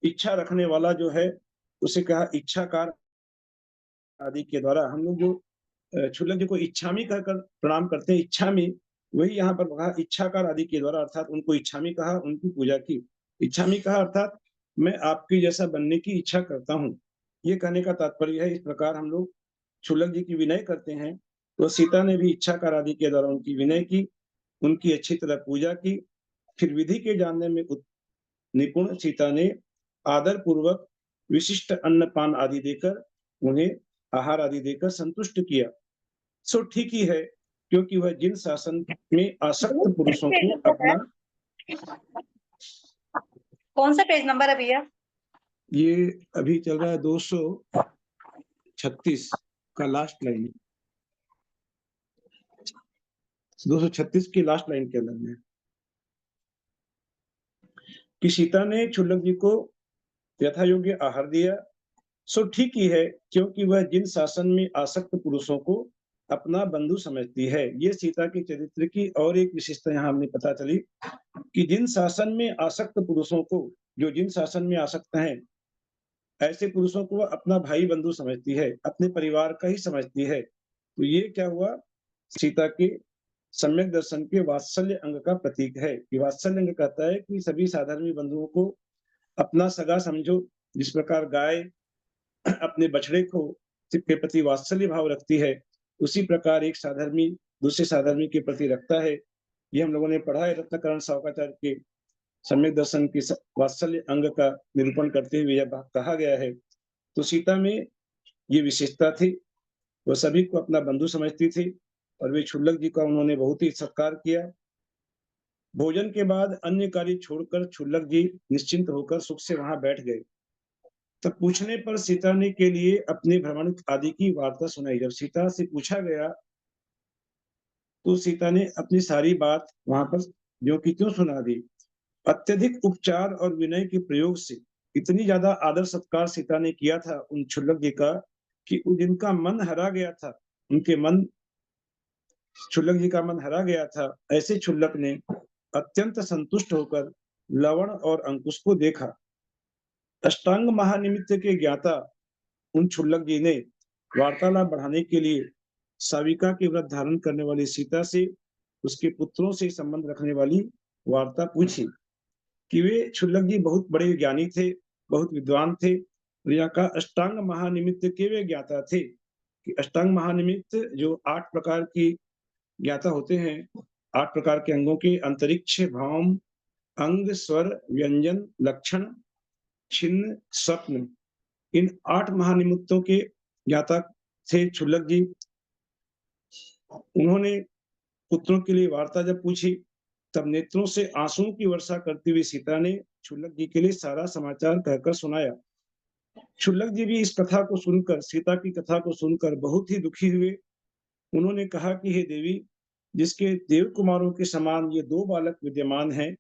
इच्छा रखने वाला जो है, उसे कहा इच्छाकार आदि के द्वारा। हम लोग जो क्षुल्लक जी को इच्छामी कहकर प्रणाम करते हैं, इच्छामी, वही यहाँ पर कहा इच्छाकार आदि के द्वारा, अर्थात उनको इच्छामी कहा, उनकी पूजा की। इच्छामी कहा अर्थात मैं आपके जैसा बनने की इच्छा करता हूँ, ये कहने का तात्पर्य है। इस प्रकार हम लोग क्षुल्लक जी की विनय करते हैं, तो सीता ने भी इच्छाकार आदि के द्वारा उनकी विनय की, उनकी अच्छी तरह पूजा की। फिर विधि के जानने में निपुण सीता ने आदर पूर्वक विशिष्ट अन्नपान आदि देकर, उन्हें आहार आदि देकर संतुष्ट किया। सो ठीक ही है, क्योंकि वह जिन शासन में आसक्त पुरुषों को अपना, कौन सा पेज नंबर है भैया? ये अभी चल रहा है 236 का लास्ट लाइन, 236 की लास्ट लाइन के अंदर में कि सीता ने क्षुल्लक जी को यथा योग्य आहार दिया। सो ठीक ही है, क्योंकि वह जिन शासन में आसक्त पुरुषों को अपना बंधु समझती है। ये सीता के चरित्र की और एक विशेषता यहाँ हमें पता चली कि जिन शासन में आसक्त पुरुषों को, जो जिन शासन में आसक्त हैं, ऐसे पुरुषों को अपना भाई बंधु समझती है, अपने परिवार का ही समझती है। तो ये क्या हुआ, सीता के सम्यक दर्शन के वात्सल्य अंग का प्रतीक है। कि वात्सल्य अंग कहता है कि सभी साधर्मी बंधुओं को अपना सगा समझो। जिस प्रकार गाय अपने बछड़े को के प्रति वात्सल्य भाव रखती है, उसी प्रकार एक साधर्मी दूसरे साधर्मी के प्रति रखता है। ये हम लोगों ने पढ़ा है रत्नकरण सावकाचार्य के सम्यक दर्शन के वात्सल्य अंग का निरूपण करते हुए यह कहा गया है। तो सीता में ये विशेषता थी, वह सभी को अपना बंधु समझती थी और वे क्षुल्लक जी का उन्होंने बहुत ही सत्कार किया। भोजन के बाद अन्य कार्य छोड़कर क्षुल्लक जी निश्चिंत होकर सुख से वहां बैठ गए। तब पूछने पर सीता ने के लिए अपने भ्रमण आदि की वार्ता सुनाई। जब सीता से पूछा गया तो सीता ने अपनी सारी बात वहां पर जो कि त्यों सुना दी। अत्यधिक उपचार और विनय के प्रयोग से इतनी ज्यादा आदर सत्कार सीता ने किया था उन क्षुल्लक जी का कि जिनका मन हरा गया था, उनके मन, क्षुल्लक जी का मन हरा गया था। ऐसे क्षुल्लक ने अत्यंत संतुष्ट होकर लवण और अंकुश को देखा। अष्टांग महानिमित्त के ज्ञाता उन क्षुल्लक जी ने वार्तालाप बढ़ाने के लिए साविका के व्रत धारण करने वाली सीता से उसके पुत्रों से संबंध रखने वाली वार्ता पूछी कि वे क्षुल्लक जी बहुत बड़े ज्ञानी थे, बहुत विद्वान थे। यहाँ का अष्टांग महानिमित्त के वे ज्ञाता थे। कि अष्टांग महानिमित्त जो 8 प्रकार की ज्ञाता होते हैं, 8 प्रकार के अंगों के अंतरिक्ष, भौम, अंग, स्वर, व्यंजन, लक्षण, छिन्न, स्वप्न, इन 8 महानिमित्तों के ज्ञाता थे क्षुल्लक जी। उन्होंने पुत्रों के लिए वार्ता जब पूछी, तब नेत्रों से आंसुओं की वर्षा करती हुई सीता ने क्षुल्लक जी के लिए सारा समाचार कहकर सुनाया। क्षुल्लक जी भी इस कथा को सुनकर, सीता की कथा को सुनकर बहुत ही दुखी हुए। उन्होंने कहा कि हे देवी, जिसके देव कुमारों के समान ये 2 बालक विद्यमान हैं,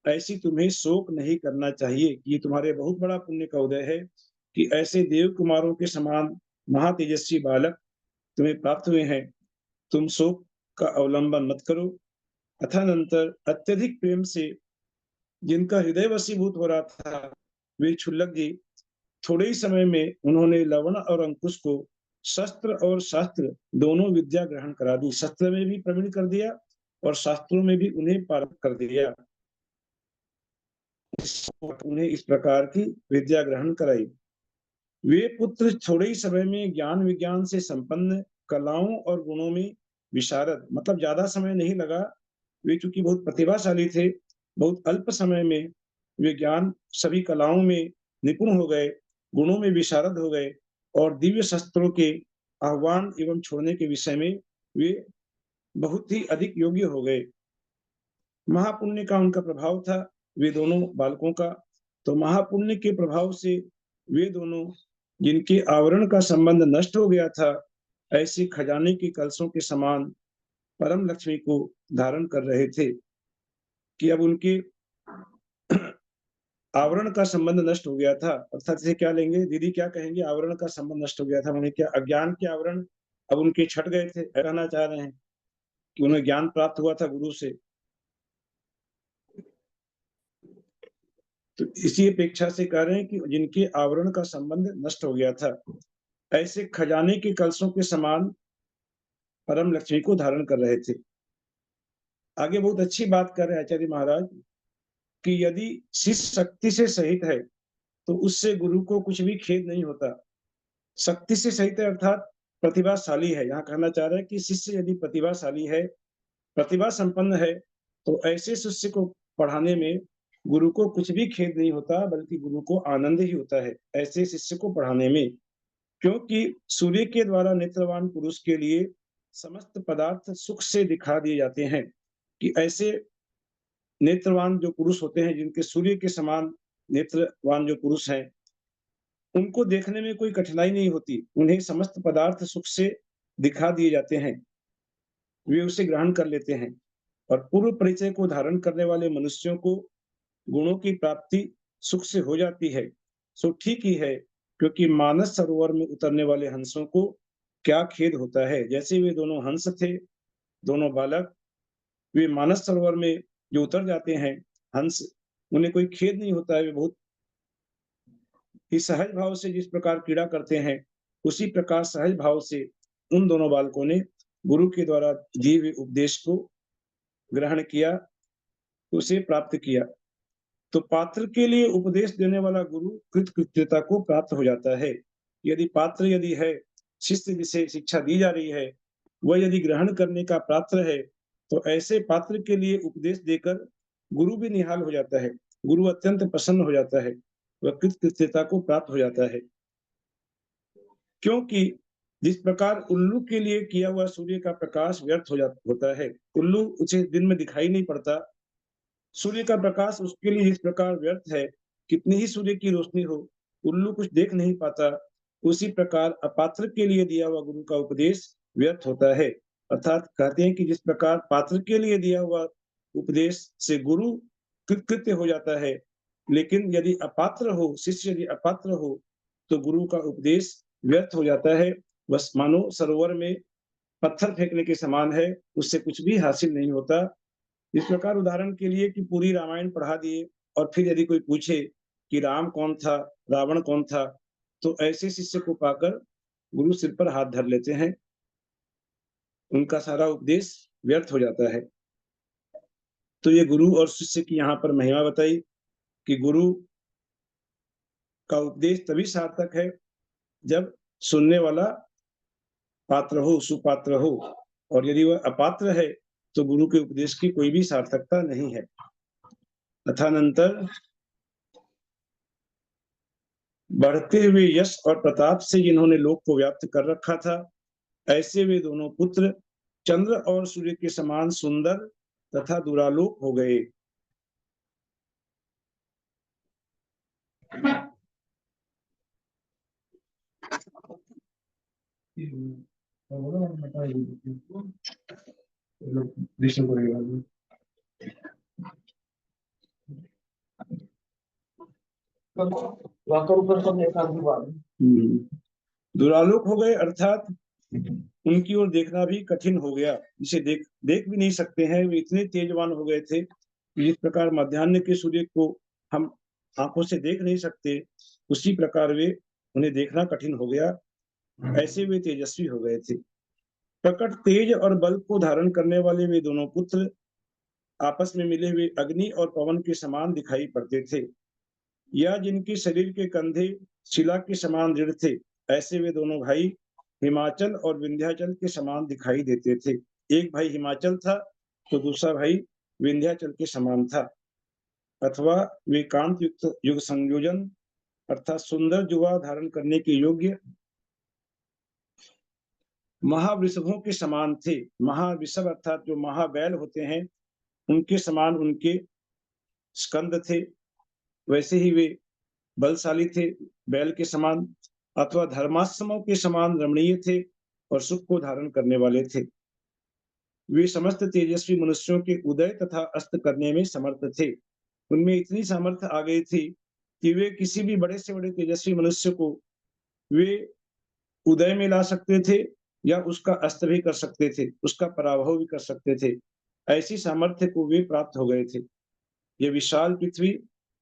ऐसी तुम्हें शोक नहीं करना चाहिए कि ये तुम्हारे बहुत बड़ा पुण्य का उदय है कि ऐसे देव कुमारों के समान महातेजस्वी बालक तुम्हें प्राप्त हुए हैं। तुम शोक का अवलंबन मत करो। तदनंतर अत्यधिक प्रेम से जिनका हृदय वशीभूत हो रहा था, वे क्षुल्लक जी थोड़े ही समय में उन्होंने लवण और अंकुश को शस्त्र और शास्त्र दोनों विद्या ग्रहण करा दी। शस्त्र में भी प्रवीण कर दिया और शास्त्रों में भी उन्हें पारंगत कर दिया। उन्हें इस प्रकार की विद्या ग्रहण कराई। वे पुत्र थोड़े ही समय में ज्ञान विज्ञान से संपन्न, कलाओं और गुणों में विशारद, मतलब ज्यादा समय नहीं लगा। वे चूंकि बहुत प्रतिभाशाली थे, बहुत अल्प समय में वे ज्ञान सभी कलाओं में निपुण हो गए, गुणों में विशारद हो गए और दिव्य शस्त्रों के आह्वान एवं छोड़ने के विषय में वे बहुत ही अधिक योग्य हो गए। महापुण्य का उनका प्रभाव था वे दोनों बालकों का। तो महापुण्य के प्रभाव से वे दोनों, जिनके आवरण का संबंध नष्ट हो गया था, ऐसे खजाने के कलशों के समान परम लक्ष्मी को धारण कर रहे थे कि अब उनके आवरण का संबंध नष्ट हो गया था। अर्थात इसे क्या लेंगे, दीदी क्या कहेंगे, आवरण का संबंध नष्ट हो गया था उन्हें क्या, अज्ञान के आवरण अब उनके छट गए थे, कहना चाह रहे हैं कि उन्हें ज्ञान प्राप्त हुआ था गुरु से। तो इसी अपेक्षा से कह रहे हैं कि जिनके आवरण का संबंध नष्ट हो गया था, ऐसे खजाने के कलशों के समान परम लक्ष्मी को धारण कर रहे थे। आगे बहुत अच्छी बात कर रहे हैं आचार्य महाराज कि यदि शिष्य शक्ति से सहित है तो उससे गुरु को कुछ भी खेद नहीं होता। शक्ति से सहित है अर्थात प्रतिभाशाली है। यहाँ कहना चाह रहे हैं कि शिष्य यदि प्रतिभाशाली है, प्रतिभा संपन्न है, तो ऐसे शिष्य को पढ़ाने में गुरु को कुछ भी खेद नहीं होता, बल्कि गुरु को आनंद ही होता है ऐसे शिष्य को पढ़ाने में। क्योंकि सूर्य के द्वारा नेत्रवान पुरुष के लिए समस्त पदार्थ सुख से दिखा दिए जाते हैं कि ऐसे नेत्रवान जो पुरुष होते हैं, जिनके सूर्य के समान नेत्रवान जो पुरुष हैं, उनको देखने में कोई कठिनाई नहीं होती। उन्हें समस्त पदार्थ सुख से दिखा दिए जाते हैं, वे उसे ग्रहण कर लेते हैं। और पूर्व परिचय को धारण करने वाले मनुष्यों को गुणों की प्राप्ति सुख से हो जाती है। सो ठीक ही है, क्योंकि मानस सरोवर में उतरने वाले हंसों को क्या खेद होता है। जैसे वे दोनों हंस थे, दोनों बालक, वे मानस सरोवर में जो उतर जाते हैं हंस, उन्हें कोई खेद नहीं होता है। वे बहुत ही सहज भाव से जिस प्रकार क्रीड़ा करते हैं, उसी प्रकार सहज भाव से उन दोनों बालकों ने गुरु के द्वारा दिए हुए उपदेश को ग्रहण किया, उसे प्राप्त किया। तो पात्र के लिए उपदेश देने वाला गुरु कृतकृत्यता को प्राप्त हो जाता है। यदि पात्र यदि है, शिष्य जिसे शिक्षा दी जा रही है, वह यदि ग्रहण करने का पात्र है, तो ऐसे पात्र के लिए उपदेश देकर गुरु भी निहाल हो जाता है, गुरु अत्यंत प्रसन्न हो जाता है, वह कृतकृत्यता को प्राप्त हो जाता है। क्योंकि जिस प्रकार उल्लू के लिए किया हुआ सूर्य का प्रकाश व्यर्थ होता है, उल्लू उसे दिन में दिखाई नहीं पड़ता, सूर्य का प्रकाश उसके लिए इस प्रकार व्यर्थ है, कितनी ही सूर्य की रोशनी हो, उल्लू कुछ देख नहीं पाता। उसी प्रकार अपात्र के लिए दिया हुआ गुरु का उपदेश व्यर्थ होता है। अर्थात कहते हैं कि जिस प्रकार पात्र के लिए दिया हुआ उपदेश से गुरु कृतकृत्य हो जाता है, लेकिन यदि अपात्र हो, शिष्य यदि अपात्र हो, तो गुरु का उपदेश व्यर्थ हो जाता है। बस मानो सरोवर में पत्थर फेंकने के समान है, उससे कुछ भी हासिल नहीं होता। इस प्रकार उदाहरण के लिए कि पूरी रामायण पढ़ा दिए और फिर यदि कोई पूछे कि राम कौन था, रावण कौन था, तो ऐसे शिष्य को पाकर गुरु सिर पर हाथ धर लेते हैं, उनका सारा उपदेश व्यर्थ हो जाता है। तो ये गुरु और शिष्य की यहाँ पर महिमा बताई कि गुरु का उपदेश तभी सार्थक है जब सुनने वाला पात्र हो, सुपात्र हो, और यदि वह अपात्र है तो गुरु के उपदेश की कोई भी सार्थकता नहीं है। तदनंतर बढ़ते हुए यश और प्रताप से जिन्होंने लोक को व्याप्त कर रखा था, ऐसे वे दोनों पुत्र चंद्र और सूर्य के समान सुंदर तथा दुरालोक हो गए। दुरालोक हो गए अर्थात उनकी ओर देखना भी कठिन हो गया, जिसे देख भी नहीं सकते हैं। वे इतने तेजवान हो गए थे कि जिस प्रकार मध्याह्न के सूर्य को हम आंखों से देख नहीं सकते, उसी प्रकार वे उन्हें देखना कठिन हो गया, ऐसे वे तेजस्वी हो गए थे। प्रकट तेज और बल को धारण करने वाले वे दोनों पुत्र आपस में मिले हुए अग्नि और पवन के समान दिखाई पड़ते थे, या जिनके शरीर के कंधे शिला के समान दृढ़ थे, ऐसे वे दोनों भाई हिमाचल और विंध्याचल के समान दिखाई देते थे। एक भाई हिमाचल था तो दूसरा भाई विंध्याचल के समान था, अथवा वे कांत युक्त युग संयोजन अर्थात सुंदर जुवा धारण करने के योग्य महावृषभों के समान थे। महावृषभ अर्थात जो महाबैल होते हैं, उनके समान उनके स्कंद थे, वैसे ही वे बलशाली थे बैल के समान, अथवा धर्माश्रमों के समान रमणीय थे और सुख को धारण करने वाले थे। वे समस्त तेजस्वी मनुष्यों के उदय तथा अस्त करने में समर्थ थे। उनमें इतनी सामर्थ्य आ गई थी कि वे किसी भी बड़े से बड़े तेजस्वी मनुष्य को वे उदय में ला सकते थे या उसका अस्त भी कर सकते थे, उसका पराभव भी कर सकते थे। ऐसी सामर्थ्य को वे प्राप्त हो गए थे। यह विशाल पृथ्वी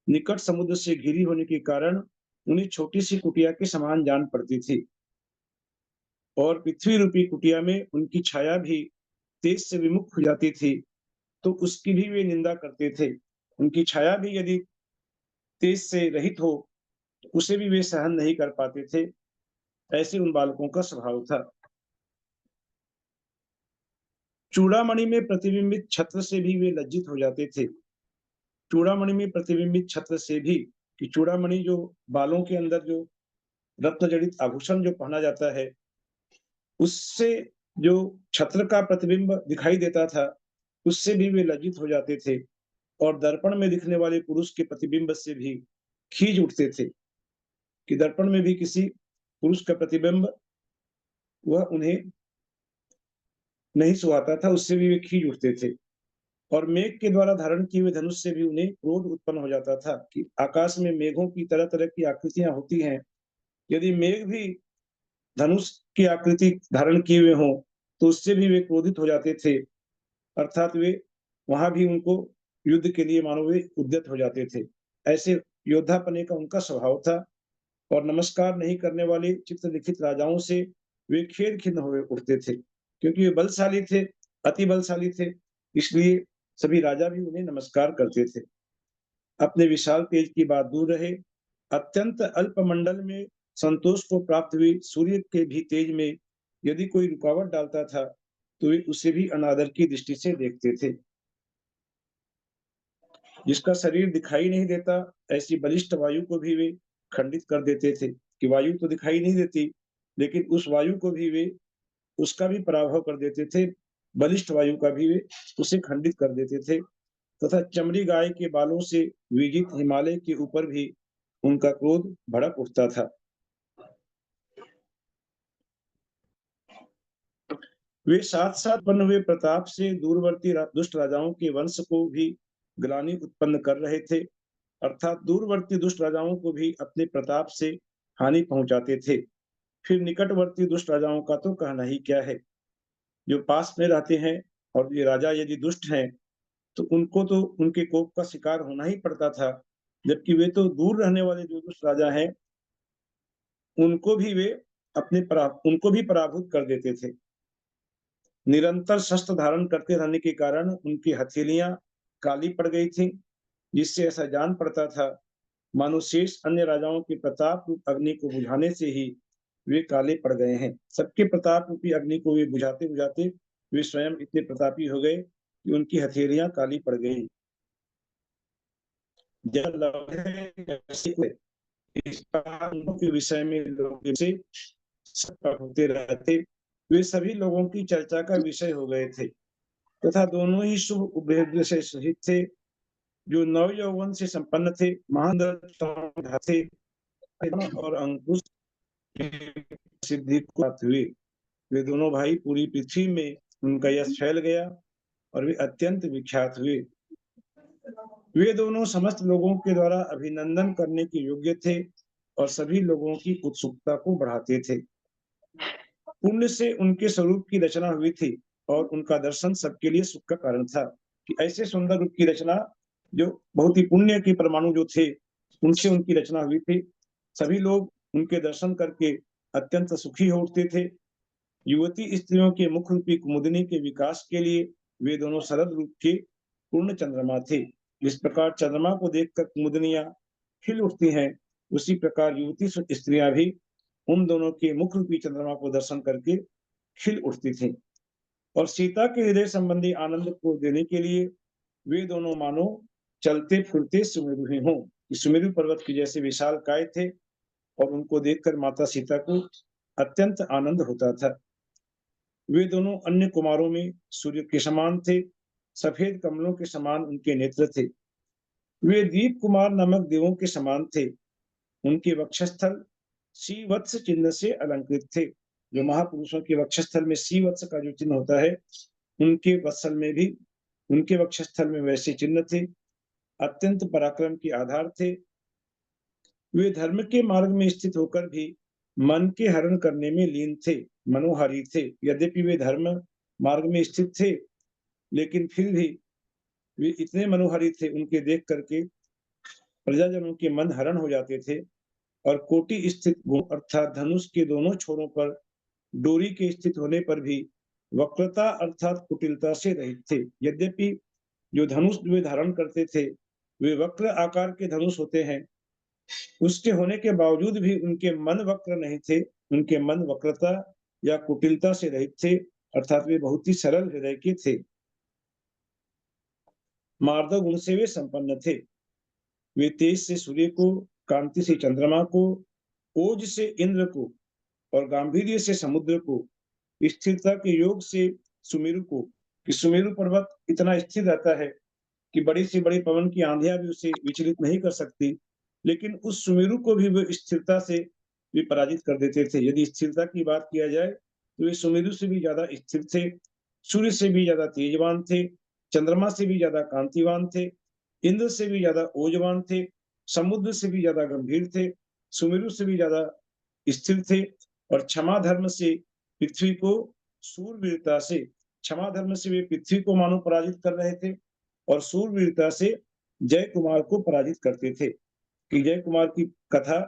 निकट समुद्र से घिरी होने के कारण उन्हें छोटी सी कुटिया के समान जान पड़ती थी, और पृथ्वी रूपी कुटिया में उनकी छाया भी तेज से विमुख हो जाती थी तो उसकी भी वे निंदा करते थे। उनकी छाया भी यदि तेज से रहित हो तो उसे भी वे सहन नहीं कर पाते थे। ऐसे उन बालकों का स्वभाव था। चूड़ामणि में प्रतिबिंबित छत्र से भी वे लज्जित हो जाते थे। चूड़ामणि में प्रतिबिंबित छत्र से भी, कि चूड़ामणि जो बालों के अंदर जो रत्न जड़ित आभूषण जो पहना जाता है, उससे जो छत्र का प्रतिबिंब दिखाई देता था, उससे भी वे लज्जित हो जाते थे, और दर्पण में दिखने वाले पुरुष के प्रतिबिंब से भी खींच उठते थे, कि दर्पण में भी किसी पुरुष का प्रतिबिंब वह उन्हें नहीं सुहाता था, उससे भी वे खींच उठते थे। और मेघ के द्वारा धारण किए हुए धनुष से भी उन्हें क्रोध उत्पन्न हो जाता था, कि आकाश में मेघों की तरह तरह की आकृतियां होती हैं, यदि मेघ भी धनुष की आकृति धारण किए हुए हों तो उससे भी वे क्रोधित हो जाते थे, अर्थात वे वहां भी उनको युद्ध के लिए मानो वे उद्यत हो जाते थे। ऐसे योद्धापने का उनका स्वभाव था, और नमस्कार नहीं करने वाले चित्रलिखित राजाओं से वे खेद खिन्न हुए उठते थे, क्योंकि वे बलशाली थे, अति बलशाली थे, इसलिए सभी राजा भी उन्हें नमस्कार करते थे। अपने विशाल तेज की बात दूर रहे, अत्यंत अल्प मंडल में संतोष को प्राप्त हुई सूर्य के भी तेज में यदि कोई रुकावट डालता था तो वे उसे भी अनादर की दृष्टि से देखते थे। जिसका शरीर दिखाई नहीं देता, ऐसी बलिष्ठ वायु को भी वे खंडित कर देते थे, कि वायु तो दिखाई नहीं देती, लेकिन उस वायु को भी वे उसका भी पराभव कर देते थे, बलिष्ठ वायु का भी वे उसे खंडित कर देते थे। तथा चमड़ी गाय के बालों से विजित हिमालय के ऊपर भी उनका क्रोध भड़क उठता था। वे साथ साथ उत्पन्न हुए प्रताप से दूरवर्ती दुष्ट राजाओं के वंश को भी ग्लानि उत्पन्न कर रहे थे, अर्थात दूरवर्ती दुष्ट राजाओं को भी अपने प्रताप से हानि पहुंचाते थे। फिर निकटवर्ती दुष्ट राजाओं का तो कहना ही क्या है। जो पास में रहते हैं और ये राजा यदि दुष्ट हैं तो उनको तो उनके कोप का शिकार होना ही पड़ता था, जबकि वे तो दूर रहने वाले जो दुष्ट राजा हैं उनको भी वे उनको भी पराभूत कर देते थे। निरंतर शस्त्र धारण करते रहने के कारण उनकी हथेलियां काली पड़ गई थी, जिससे ऐसा जान पड़ता था मानो शेष अन्य राजाओं के प्रताप रूप अग्नि को बुझाने से ही वे काले पड़ गए हैं। सबके प्रताप रूपी अग्नि को वे बुझाते बुझाते वे स्वयं इतने प्रतापी हो गए कि उनकी हथेलियां काली पड़ गई। इस के विषय में लोग से होते रहते, वे सभी लोगों की चर्चा का विषय हो गए थे तथा दोनों ही शुभ उपदेश से सहित थे, जो नव यौवन से संपन्न थे, महान थे और अंकुश की सिद्धि को प्राप्त हुए। वे दोनों भाई पूरी पृथ्वी में उनका यश फैल गया और वे अत्यंत विख्यात हुए। वे दोनों समस्त लोगों के द्वारा अभिनंदन करने के योग्य थे और सभी लोगों की उत्सुकता को बढ़ाते थे। पुण्य से उनके स्वरूप की रचना हुई थी और उनका दर्शन सबके लिए सुख का कारण था कि ऐसे सुंदर रूप की रचना, जो बहुत ही पुण्य के परमाणु जो थे, उनसे उनकी रचना हुई थी। सभी लोग उनके दर्शन करके अत्यंत सुखी हो उठते थे। युवती स्त्रियों के मुख रूपी कुमुदिनी के विकास के लिए वे दोनों शरद रूप के पूर्ण चंद्रमा थे। जिस प्रकार चंद्रमा को देखकर कुमुदनियां खिल उठती हैं, उसी प्रकार युवती स्त्रियां भी उन दोनों के मुख रूपी चंद्रमा को दर्शन करके खिल उठती थी। और सीता के हृदय संबंधी आनंद को देने के लिए वे दोनों मानो चलते फिरते सुमेरु ही हों। सुमेरु पर्वत की जैसे विशाल काय थे और उनको देखकर माता सीता को अत्यंत आनंद होता था। वे दोनों अन्य कुमारों में सूर्य के समान थे, सफेद कमलों के समान उनके नेत्र थे। वे दीप कुमार नामक देवों के समान थे। उनके वक्षस्थल सीवत्स चिन्ह से अलंकृत थे। जो महापुरुषों के वक्षस्थल में सीवत्स का जो चिन्ह होता है, उनके वक्षस्थल में वैसे चिन्ह थे। अत्यंत पराक्रम के आधार थे। वे धर्म के मार्ग में स्थित होकर भी मन के हरण करने में लीन थे, मनोहारी थे। यद्यपि वे धर्म मार्ग में स्थित थे, लेकिन फिर भी वे इतने मनोहारी थे, उनके देख करके प्रजाजनों के मन हरण हो जाते थे। और कोटि स्थित गुण अर्थात धनुष के दोनों छोरों पर डोरी के स्थित होने पर भी वक्रता अर्थात कुटिलता से रहित थे। यद्यपि जो धनुष वे धारण करते थे, वे वक्र आकार के धनुष होते हैं, उसके होने के बावजूद भी उनके मन वक्र नहीं थे। उनके मन वक्रता या कुटिलता से रहित थे, अर्थात वे बहुत ही सरल हृदय के थे। मार्दव गुण से वे संपन्न थे। वे तेज से सूर्य को, कांति से चंद्रमा को, ओज से इंद्र को और गांभीर्य से समुद्र को, स्थिरता के योग से सुमेरु को, कि सुमेरु पर्वत इतना स्थिर रहता है कि बड़ी से बड़ी पवन की आंधियां भी उसे विचलित नहीं कर सकती, लेकिन उस सुमेरु को भी वे स्थिरता से भी पराजित कर देते थे। यदि स्थिरता की बात किया जाए तो वे सुमेरु से भी ज्यादा स्थिर थे, सूर्य से भी ज्यादा तेजवान थे, चंद्रमा से भी ज्यादा कांतिवान थे, इंद्र से भी ज्यादा ओजवान थे, समुद्र से भी ज्यादा गंभीर थे, सुमेरु से भी ज्यादा स्थिर थे। और क्षमा धर्म से पृथ्वी को, सूरवीरता से, क्षमा धर्म से वे पृथ्वी को मानो पराजित कर रहे थे और सूरवीरता से जय कुमार को पराजित करते थे। कि जय कुमार की कथा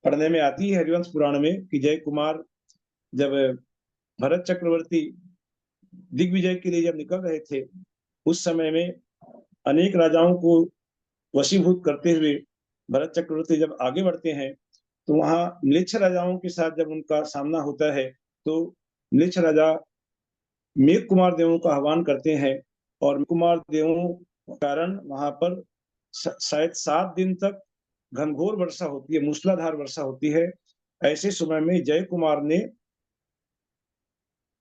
पढ़ने में आती है हरिवंश पुराण में, कि जय कुमार जब भरत चक्रवर्ती दिग्विजय के लिए जब निकल रहे थे, उस समय में अनेक राजाओं को वशीभूत करते हुए भरत चक्रवर्ती जब आगे बढ़ते हैं, तो वहां म्लेच्छ राजाओं के साथ जब उनका सामना होता है, तो म्लेच्छ राजा मेघ कुमार देवों का आह्वान करते हैं और कुमार देवों के कारण वहां पर शायद 7 दिन तक घनघोर वर्षा होती है, मूसलाधार वर्षा होती है। ऐसे समय में जय कुमार ने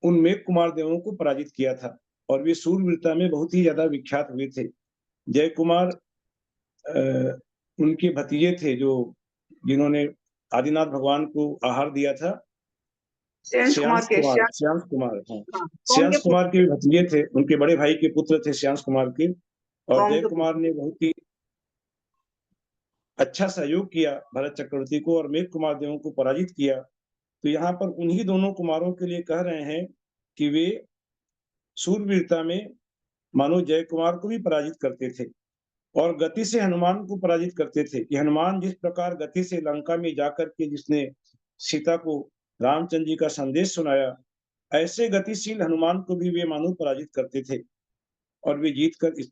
उन मेघ कुमार देवों को पराजित किया था और वे सूरवीरता में बहुत ही ज्यादा विख्यात हुए थे। जय कुमार उनके भतीजे थे, जो जिन्होंने आदिनाथ भगवान को आहार दिया था, श्यांश कुमार के भतीजे थे, उनके बड़े भाई के पुत्र थे श्यांश कुमार के। और जय कुमार ने बहुत ही अच्छा सहयोग किया भरत चक्रवर्ती को और मेघ कुमार देवों को पराजित किया। तो यहाँ पर उन्हीं दोनों कुमारों के लिए कह रहे हैं कि वे सूरवीरता में मानो जय कुमार को भी पराजित करते थे और गति से हनुमान को पराजित करते थे। कि हनुमान जिस प्रकार गति से लंका में जाकर के जिसने सीता को रामचंद्र जी का संदेश सुनाया, ऐसे गतिशील हनुमान को भी वे मानो पराजित करते थे और वे जीत कर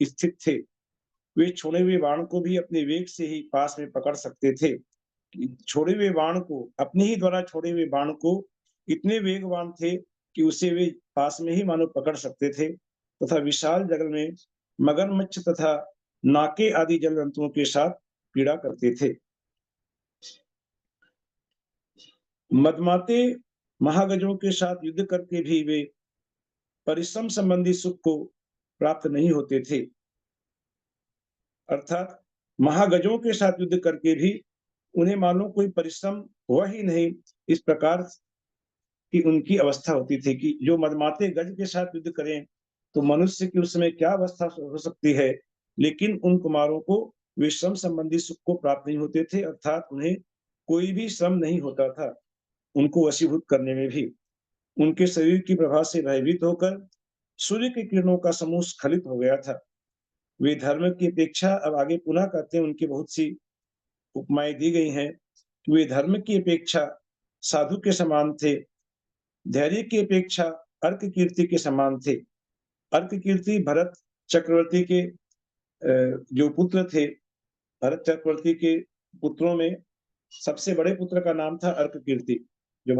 स्थित थे। वे छोड़े हुए बाण को भी अपने वेग से ही पास में पकड़ सकते थे। छोड़े हुए बाण को, अपने ही द्वारा छोड़े हुए बाण को इतने वेगवान थे कि उसे वे पास में ही मानो पकड़ सकते थे तथा विशाल जगल में मगरमच्छ तथा नाके आदि जल जंतुओं के साथ पीड़ा करते थे। मदमाते महागजों के साथ युद्ध करके भी वे परिश्रम संबंधी सुख को प्राप्त नहीं होते थे। अर्थात महागजों के साथ युद्ध करके भी उन्हें मालूम कोई परिश्रम हुआ ही नहीं, इस प्रकार की उनकी अवस्था होती थी कि जो मदमाते गज के साथ युद्ध करें तो मनुष्य की उस समय क्या अवस्था हो सकती है। लेकिन उन कुमारों को वे श्रम संबंधी सुख को प्राप्त नहीं होते थे, अर्थात उन्हें कोई भी श्रम नहीं होता था उनको वशीभूत करने में भी। उनके शरीर की प्रभा से भयभीत होकर सूर्य की किरणों का समूह स्खलित हो गया था। वे धर्म की अपेक्षा, अब आगे पुनः कहते हैं, उनकी बहुत सी उपमाएं दी गई हैं कि वे धर्म की अपेक्षा साधु के समान थे, धैर्य की अपेक्षा अर्क कीर्ति के समान थे। अर्क कीर्ति भरत चक्रवर्ती के जो पुत्र थे, भरत चक्रवर्ती के पुत्रों में सबसे बड़े पुत्र का नाम था अर्क कीर्ति। जो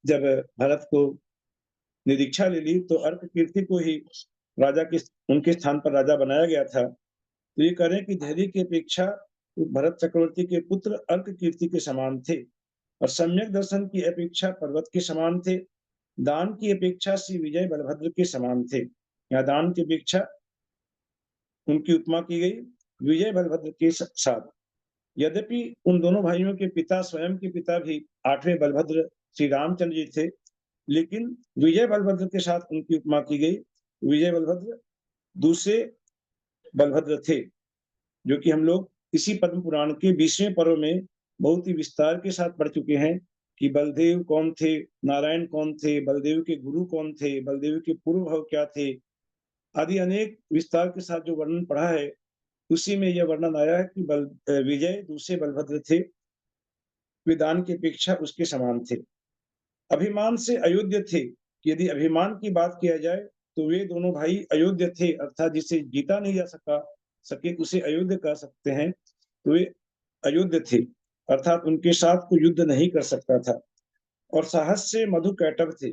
जब भरत को निरीक्षा ले ली तो अर्क कीर्ति को ही राजा के उनके स्थान पर राजा बनाया गया था। तो ये कह रहे हैं कि धैर्य की अपेक्षा भरत चक्रवर्ती के पुत्र अर्क कीर्ति के समान थे, और सम्यक दर्शन की अपेक्षा पर्वत के समान थे, दान की अपेक्षा श्री विजय बलभद्र के समान थे। यहाँ दान की अपेक्षा उनकी उपमा की गई विजय बलभद्र के साथ। यद्यपि उन दोनों भाइयों के पिता, स्वयं के पिता भी 8वें बलभद्र श्री रामचंद्र जी थे, लेकिन विजय बलभद्र के साथ उनकी उपमा की गई। विजय बलभद्र दूसरे बलभद्र थे, जो कि हम लोग इसी पद्म पुराण के 20वें पर्व में बहुत ही विस्तार के साथ पढ़ चुके हैं कि बलदेव कौन थे, नारायण कौन थे, बलदेव के गुरु कौन थे, बलदेव के पूर्व भाव क्या थे, आदि अनेक विस्तार के साथ जो वर्णन पढ़ा है, उसी में यह वर्णन आया है कि विजय दूसरे बलभद्र थे, वे दान की अपेक्षा उसके समान थे। अभिमान से अयोग्य थे। यदि अभिमान की बात किया जाए तो वे दोनों भाई अयोग्य थे, अर्थात जिसे जीता नहीं जा सके उसे अयोग्य कह सकते हैं। तो वे अयोग्य थे, अर्थात उनके साथ कोई युद्ध नहीं कर सकता था। और साहस से मधु कैटव थे।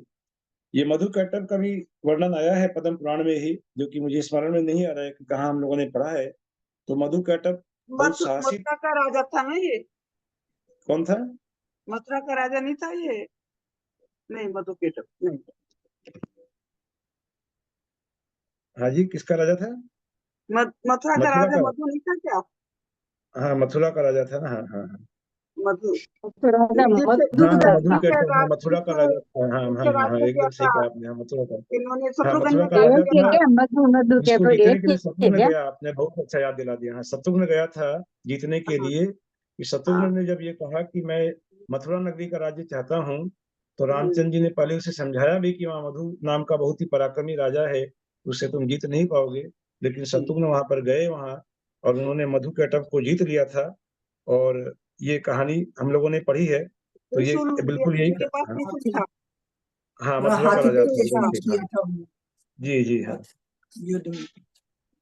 ये मधु कैटव का भी वर्णन आया है पद्म पुराण में ही, जो कि मुझे स्मरण में नहीं आ रहा है कि कहाँ हम लोगों ने पढ़ा है। तो मधु कैटव बहुत साहसी। मथुरा का राजा था ना ये? कौन था? मथुरा का राजा नहीं था ये? नहीं, मधु कैटव नहीं। हाँ जी, किसका राजा था? मथुरा का राजा मधु नहीं था क्या? हाँ, मथुरा का राजा था ना। हाँ हाँ हाँ, मधु मथुरा का राजा था। हाँ हाँ हाँ, एकदम सही कहा आपने। हाँ, मथुरा का, इन्होंने हाँ, शत्रुघ्न मथुरा ने का राजा था। मधु जिसको जीतने के लिए शत्रुघ्न गया, आपने बहुत अच्छा याद दिला दिया। हाँ, शत्रुघ्न गया था जीतने के लिए। कि शत्रुघ्न ने जब ये कहा कि मैं मथुरा नगरी का राज्य चाहता हूँ, तो रामचंद्र जी ने पहले उसे समझाया भी कि वहाँ मधु नाम का बहुत ही पराक्रमी राजा है, उससे तुम जीत नहीं पाओगे। लेकिन शत्रुघ्न वहां पर गए वहां, और उन्होंने मधु कैटव को जीत लिया था। और ये कहानी हम लोगों ने पढ़ी है। तो ये बिल्कुल यही था। हाँ, मथुरा का राजा था। जी जी हाँ।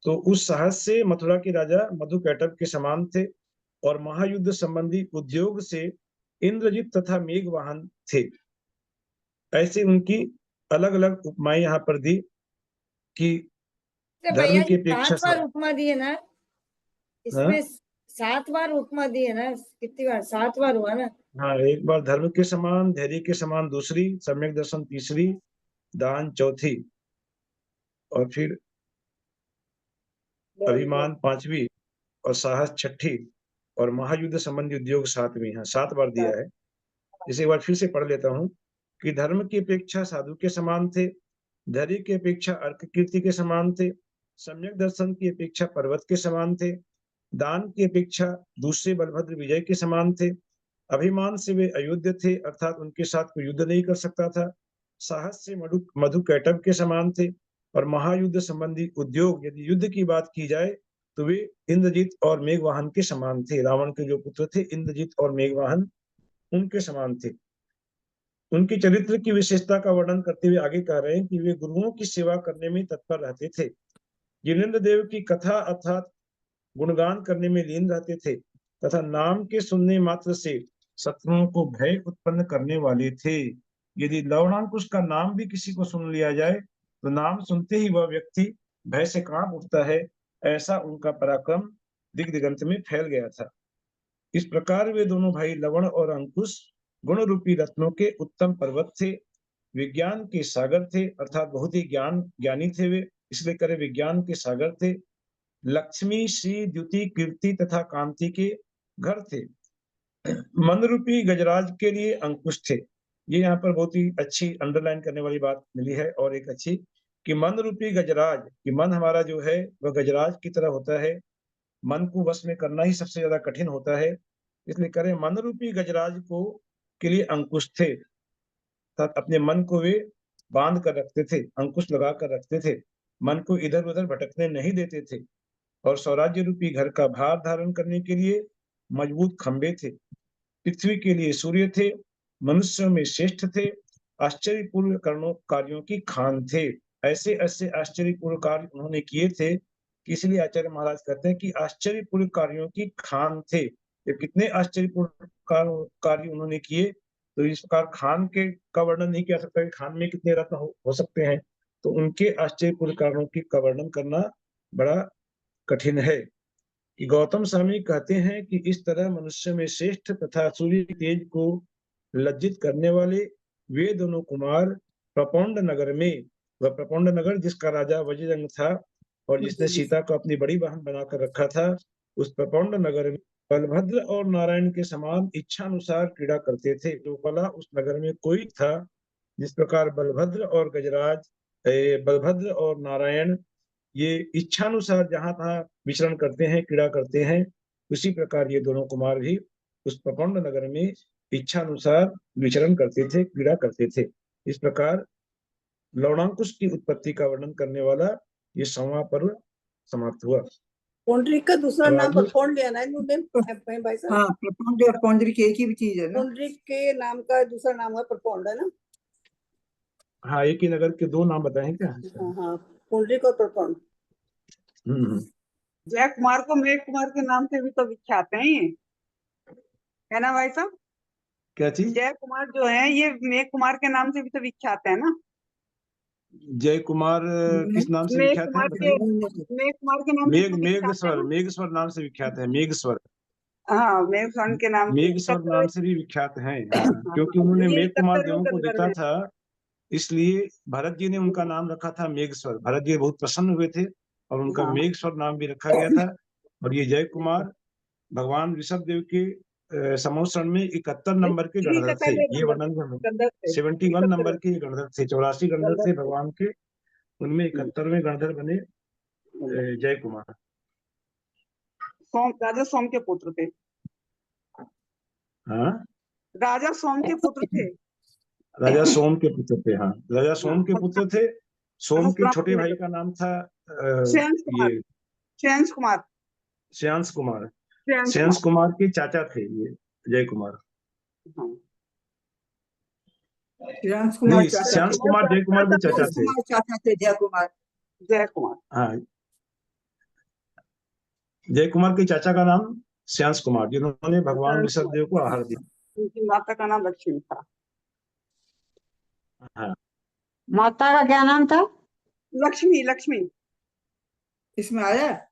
तो उस साहस से मथुरा के राजा मधु कैटव के समान थे, और महायुद्ध संबंधी उद्योग से इंद्रजित तथा मेघवाहन थे। ऐसे उनकी अलग अलग उपमाएं यहाँ पर दी कि धर्म की अपेक्षा 7 बार उपमा दी है ना इसमें। 7 बार उपमा दी है ना, कितनी बार? 7 बार हुआ ना। हाँ, एक बार धर्म के समान, धैर्य के समान दूसरी, सम्यक दर्शन तीसरी, दान चौथी, और फिर अभिमान पांचवी, और साहस छठी, और महायुद्ध संबंधी उद्योग 7वीं। हाँ, 7 बार दिया है। इसे एक बार फिर से पढ़ लेता हूँ कि धर्म की अपेक्षा साधु के समान थे, धैर्य की अपेक्षा अर्क कीर्ति के समान थे, सम्यक दर्शन की अपेक्षा पर्वत के समान थे, दान की अपेक्षा दूसरे बलभद्र विजय के समान थे, अभिमान से वे अयोग्य थे, अर्थात उनके साथ कोई युद्ध नहीं कर सकता था, साहस से मधु कैटव के समान थे, और महायुद्ध संबंधी उद्योग, यदि युद्ध की बात की जाए तो वे इंद्रजीत और मेघवाहन के समान थे। रावण के जो पुत्र थे इंद्रजीत और मेघवाहन, उनके समान थे। उनके चरित्र की विशेषता का वर्णन करते हुए आगे कह रहे हैं कि वे गुरुओं की सेवा करने में तत्पर रहते थे, जिनेंद्र देव की कथा अर्थात गुणगान करने में लीन रहते थे, तथा नाम के सुनने मात्र से शत्रुओं को भय उत्पन्न करने वाले थे। यदि लवणांकुश का नाम भी किसी को सुन लिया जाए तो नाम सुनते ही वह व्यक्ति भय से कांप उठता है। ऐसा उनका पराक्रम दिग दिगंत में फैल गया था। इस प्रकार वे दोनों भाई लवण और अंकुश गुण रूपी रत्नों के उत्तम पर्वत थे, विज्ञान के सागर थे, अर्थात बहुत ही ज्ञानी थे वे, इसलिए करे विज्ञान के सागर थे। लक्ष्मी, श्री, द्युति, कीर्ति तथा कांति के घर थे। मन रूपी गजराज के लिए अंकुश थे। ये यहाँ पर बहुत ही अच्छी अंडरलाइन करने वाली बात मिली है। और एक अच्छी कि मन रूपी गजराज, कि मन हमारा जो है वह गजराज की तरह होता है, मन को वश में करना ही सबसे ज्यादा कठिन होता है, इसलिए करें मन रूपी गजराज को के लिए अंकुश थे, अपने मन को वे बांध कर रखते थे, अंकुश लगा कर रखते थे, मन को इधर उधर भटकने नहीं देते थे। और स्वराज्य रूपी घर का भार धारण करने के लिए मजबूत खंभे थे। पृथ्वी के लिए सूर्य थे, मनुष्यों में श्रेष्ठ थे, आश्चर्यपूर्ण कार्यों की खान थे। ऐसे ऐसे आश्चर्यपूर्ण कार्य उन्होंने किए थे कि इसलिए आचार्य महाराज कहते हैं कि आश्चर्यपूर्ण कार्यों की खान थे। ये कितने आश्चर्यपूर्ण कार्य उन्होंने किए, तो इस प्रकार खान के का वर्णन नहीं किया सकता कि खान में कितने रत्न हो सकते हैं, तो उनके आश्चर्यपूर्ण कार्यों का वर्णन करना बड़ा कठिन है। कि गौतम स्वामी कहते हैं कि इस तरह मनुष्य में श्रेष्ठ तथा सूर्य तेज को लज्जित करने वाले वे दोनों कुमार प्रपौंड नगर में, वह प्रपौंड नगर जिसका राजा वज्रजंग था और जिसने सीता को अपनी बड़ी बहन बनाकर रखा था, उस प्रपौंड नगर में बलभद्र और नारायण के समान इच्छानुसार क्रीड़ा करते थे। जो कला उस नगर में कोई था, जिस प्रकार बलभद्र और नारायण ये इच्छानुसार जहां तहां विचरण करते हैं, क्रीड़ा करते हैं, उसी प्रकार ये दोनों कुमार भी उस प्रपौंड नगर में इच्छानुसार विचरण करते थे, क्रीड़ा करते थे। इस प्रकार लवणांकुश की उत्पत्ति का वर्णन करने वाला ये 6वां पर्व समाप्त हुआ। पौंडरिक का दूसरा नाम प्रपौंड लिया ना इन्होंने भाई साहब? हाँ, प्रपौंड और पौंडरिक एक ही चीज है ना। पौंडरिक के नाम का दूसरा नाम है प्रपौंड, है ना? हाँ, एक ही नगर के 2 नाम बताएं क्या? हाँ हाँ, पौंडरिक और प्रपौंड। जय कुमार को मेघ कुमार के नाम से भी तो विख्यात है ये, है ना भाई साहब? क्या चीज? जय कुमार जो है ये मेघ कुमार के नाम से भी तो विख्यात है ना। जय कुमार किस नाम से विख्यात है बताइए? मेघ कुमार के नाम से मेघस्वर नाम से विख्यात है। मेघस्वर, हाँ, मेघस्वर के नाम से, मेघस्वर नाम से भी विख्यात हैं। क्योंकि उन्होंने मेघ कुमार देवों को देखा था, इसलिए भरत जी ने उनका नाम रखा था मेघस्वर। भरत जी बहुत प्रसन्न हुए थे और उनका मेघस्वर नाम भी रखा गया था। और ये जय कुमार भगवान ऋषभ देव के समोषण में 71 नंबर के गणधर थे। ये वर्णन 71 नंबर के गणधर थे, 84 गणधर थे भगवान के, उनमें 71वें गणधर बने जय कुमार। राजा सोम के पुत्र थे। हाँ, राजा सोम के पुत्र थे। राजा सोम के पुत्र थे। हाँ, राजा सोम के पुत्र थे। सोम के छोटे भाई का नाम था श्रेयांश कुमार। श्रेयांश कुमार के चाचा थे ये जय कुमार। श्रेयांश कुमार जय कुमार भी चाचा थे। जय कुमार। हाँ, जय कुमार के चाचा का नाम श्रेयांश कुमार, जिन्होंने भगवान ऋषभ देव को आहार दिया। उनकी माता का नाम लक्ष्मी था। हाँ, माता का क्या नाम था? लक्ष्मी। इसमें आया?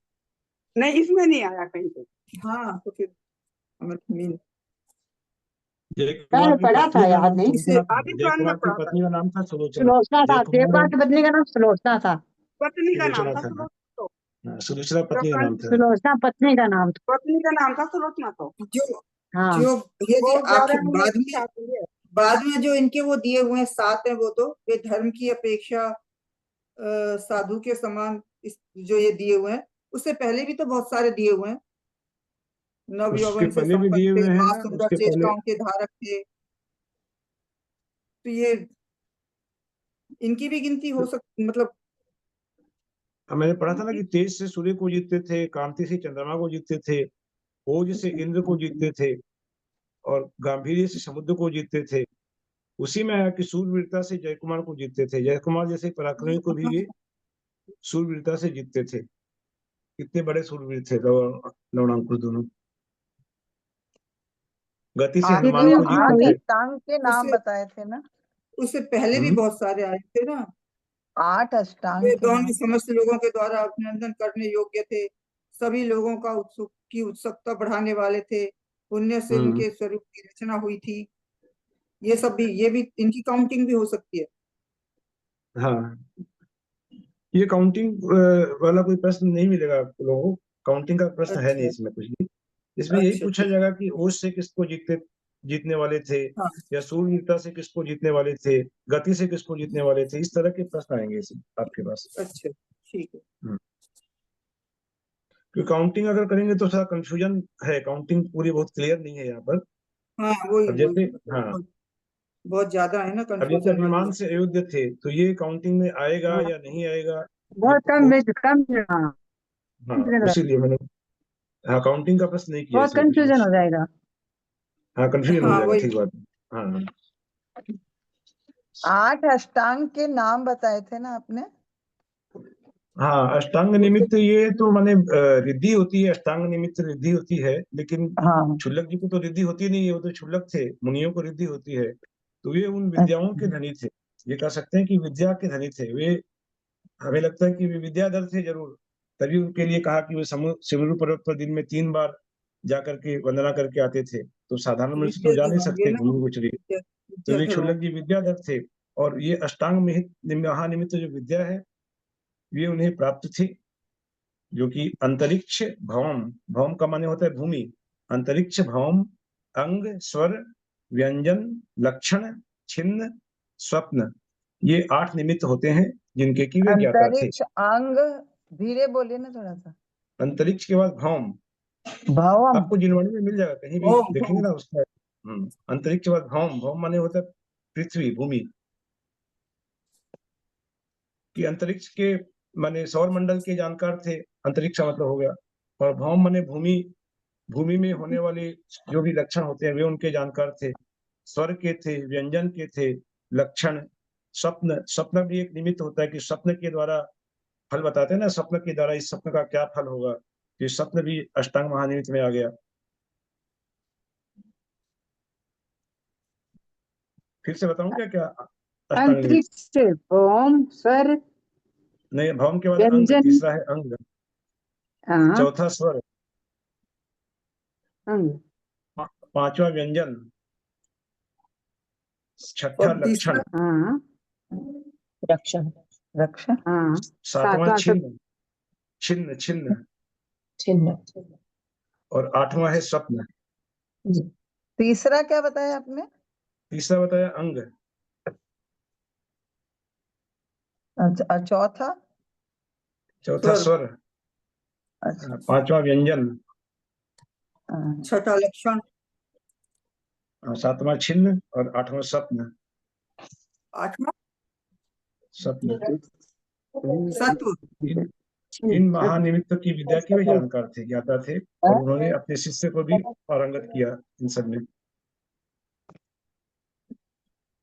नहीं, इसमें नहीं आया कहीं पे। हाँ, तो फिर जय कुमार पढ़ा था, याद नहीं। जय कुमार की पत्नी का नाम था सुलोचना था। जय कुमार की पत्नी का नाम सुलोचना था। पत्नी का नाम था सुलोचना, पत्नी का नाम था। सुलोचना पत्नी का नाम था। पत्नी का नाम था सुलोचना। तो हाँ, जो ये बाद में जो इनके वो दिए हुए हैं 7 हैं, वो तो वे धर्म की अपेक्षा साधु के समान जो ये दिए हुए हैं, उससे पहले भी तो बहुत सारे दिए हुए हैं। नव यौवन से संपन्न थे, सुंदर चेष्टाओं के धारक थे, तो ये इनकी भी गिनती हो सकती, मतलब मैंने पढ़ा था ना कि तेज से सूर्य को जीतते थे, कांति से चंद्रमा को जीतते थे, ओज से इंद्र को जीतते थे और गांभीर्य से समुद्र को जीतते थे। उसी में आया कि सूरवीरता से जय कुमार को जीतते थे। जय कुमार जैसे पराक्रमी को भी ये सूरवीरता से जीतते थे। कितने बड़े सूरवीर थे लवणांकुश दोनों। गति से हनुमान को जीतते थे। अष्टांग के नाम बताए थे ना, उससे पहले भी बहुत सारे आए थे ना। 8 अष्टांग वे दोनों समस्त लोगों के द्वारा अभिनंदन करने योग्य थे, सभी लोगों का उत्सुकता बढ़ाने वाले थे, पुण्य से इनके स्वरूप की रचना हुई थी। ये सब भी, ये भी इनकी काउंटिंग भी हो सकती है? हाँ, ये काउंटिंग वाला कोई प्रश्न नहीं मिलेगा आप लोगों को। काउंटिंग का प्रश्न है नहीं अच्छा इसमें कुछ भी। इसमें यही अच्छा पूछा ठीक। जाएगा कि ओज से किसको जीतने वाले थे, हाँ या सूर्यता से किसको जीतने वाले थे, गति से किसको जीतने वाले थे। इस तरह के प्रश्न आएंगे इसमें आपके पास। अच्छा ठीक है। क्योंकि काउंटिंग अगर करेंगे तो थोड़ा कंफ्यूजन है, काउंटिंग पूरी बहुत क्लियर नहीं है यहाँ पर। हाँ वही अब वही जैसे, हाँ, बहुत बहुत ज्यादा है ना अब जैसे कंफ्यूजन वाली विमान बात। से अयोध्या थे, तो ये काउंटिंग में आएगा हाँ, या नहीं आएगा, ये बहुत कम बहुत, कम हाँ, हाँ, confusion हो- उसीलिए मैंने, हाँ, काउंटिंग का प्रश्न नहीं किया बहुत इसमें कुछ भी। कंफ्यूजन हो जाएगा। हाँ, कंफ्यूजन हो हाँ जाएगा, वही। ठीक बात है। हाँ 8 अष्टांग के नाम बताए थे ना आपने? हाँ, अष्टांग निमित्त ये तो माने रिद्धि होती है, अष्टांग निमित्त रिद्धि होती है, लेकिन हाँ क्षुल्लक जी को तो रिद्धि होती नहीं है, वो तो क्षुल्लक थे, मुनियों को रिद्धि होती है। तो ये उन विद्याओं के धनी थे, ये कह सकते हैं कि विद्या के धनी थे वे। हमें लगता है कि वे विद्याधर थे जरूर, तभी उनके लिए कहा कि वे सिमरू पर्वत पर दिन में 3 बार जाकर के वंदना करके आते थे। तो साधारण मनुष्य तो जा नहीं विद्याधर होंगे सकते ना, गुरु गोचरी। तो वे विद्याधर क्षुल्लक होंगे। जी विद्याधर थे, और ये अष्टांग महानिमित्त जो विद्या है, ये उन्हें प्राप्त थी, जो कि अंतरिक्ष भौम, भौम का माने होता है भूमि, अंतरिक्ष भौम, अंग, स्वर, व्यंजन, लक्षण, छिन्न, स्वप्न, ये 8 निमित्त होते हैं जिनके की वे ज्ञाता थे। अंतरिक्ष, अंग, धीरे बोलिए ना थोड़ा सा। अंतरिक्ष के बाद भौम, भवम। आपको जिनवाणी में मिल जाएगा, कहीं भी ओम देखेंगे ना उसका। अंतरिक्ष के बाद भौम, भौम माने होता है पृथ्वी, भूमि, कि अंतरिक्ष के माने सौर मंडल के जानकार थे, अंतरिक्ष का मतलब हो गया। और भौम माने भूमि, भूमि में होने वाले जो भी लक्षण होते हैं वे उनके जानकार थे। स्वर के थे, व्यंजन के थे, लक्षण, स्वप्न, स्वप्न भी एक निमित्त होता है कि स्वप्न के द्वारा फल बताते हैं ना, स्वप्न के द्वारा इस स्वप्न का क्या फल होगा, ये स्वप्न भी अष्टांग महानिमित्त में आ गया। फिर से बताऊं क्या क्या अष्टांग निमित्त? अंतरिक्ष, ओम, स्वर, नहीं, भौम के बाद अंग, व्यंजन, तीसरा है अंग, हाँ, चौथा स्वर, अंग, पांचवा व्यंजन, छठा और तीसरा लक्षण, हाँ, रक्षण, रक्षा। हाँ, सातवां सातवां छिन्न, छिन्न छिन्न, चिन्ह, और आठवां है स्वप्न। तीसरा क्या बताया आपने? तीसरा बताया अंग, अच्छा, और चौथा? चौथा स्वर, स्वर, अच्छा, पांचवा व्यंजन, हाँ, छठा लक्षण, सातवां छिन्न, और आठवां स्वप्न। आठवां स्वप्न। सत्व। इन इन महानिमित्त की विद्या के वे जानकार थे, ज्ञाता थे, और उन्होंने अपने शिष्य को भी पारंगत किया इन सब में।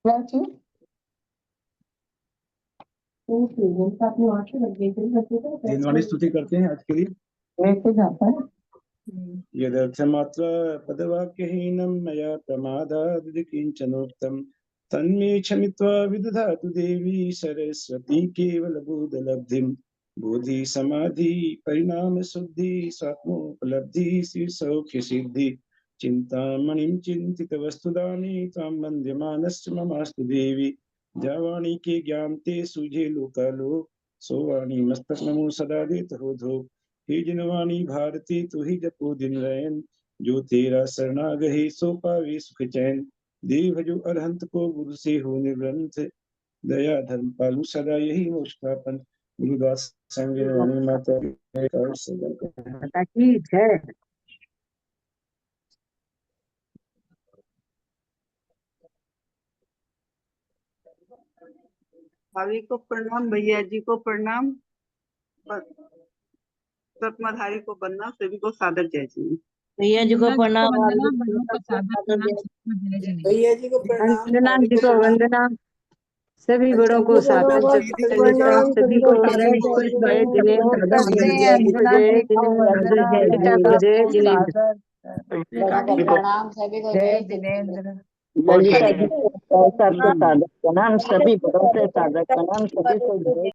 क्या चीज? दिनवाणी स्तुति करते हैं आज के लिए। लेके जाता है। यदर्थमात्र पदवाक्यहीनं मया प्रमादाद् किञ्चनोक्तं तन्मे क्षमित्वा विदधातु देवी सरस्वती केवलबोधलब्धिं। बोधि समाधि परिणाम शुद्धि स्वात्मोपलब्धि श्री सौख्य सिद्धि। चिंतामणिं चिंतित वस्तुदानी त्वां वन्द्य मानश्च ममास्तु देवी। जावाणी के ज्ञान ते सुझे लोकालो सोवाणी मस्तक नमो सदा देत हो धो। हे जिनवाणी भारती तू ही जपो दिन रैन, जो तेरा शरणागहि सो पावे सुख चैन। देव जो अरहंत को गुरु से हो निवृंत, दया धर्म पालु सदा यही मोक्ष का पंथ। गुरुदास संग वाणी माता और सदा माता की जय। भाभी को प्रणाम, भैया जी को प्रणाम, सतमाधारी को वंदना, सभी को सादर जय जी। भैया जी को प्रणाम, वंदना, बहनों को सादर प्रणाम, सबको जय जिनेंद्र। भैया जी को प्रणाम, वंदना भाभी जी को प्रणाम। वंदना, सभी बड़ों अच्छा, को सादर दीदी को प्रणाम, सभी को सादर को जय जय जिनेंद्र, करते हैं जय अंजना जय जी को जिनेंद्र, वंदना, जय सबको जय जिनेंद्र। सादर प्रणाम सभी को, जय जय जिनेंद्र। सबको सादर प्रणाम, सभी बड़ों से सादर प्रणाम, सभी को जय।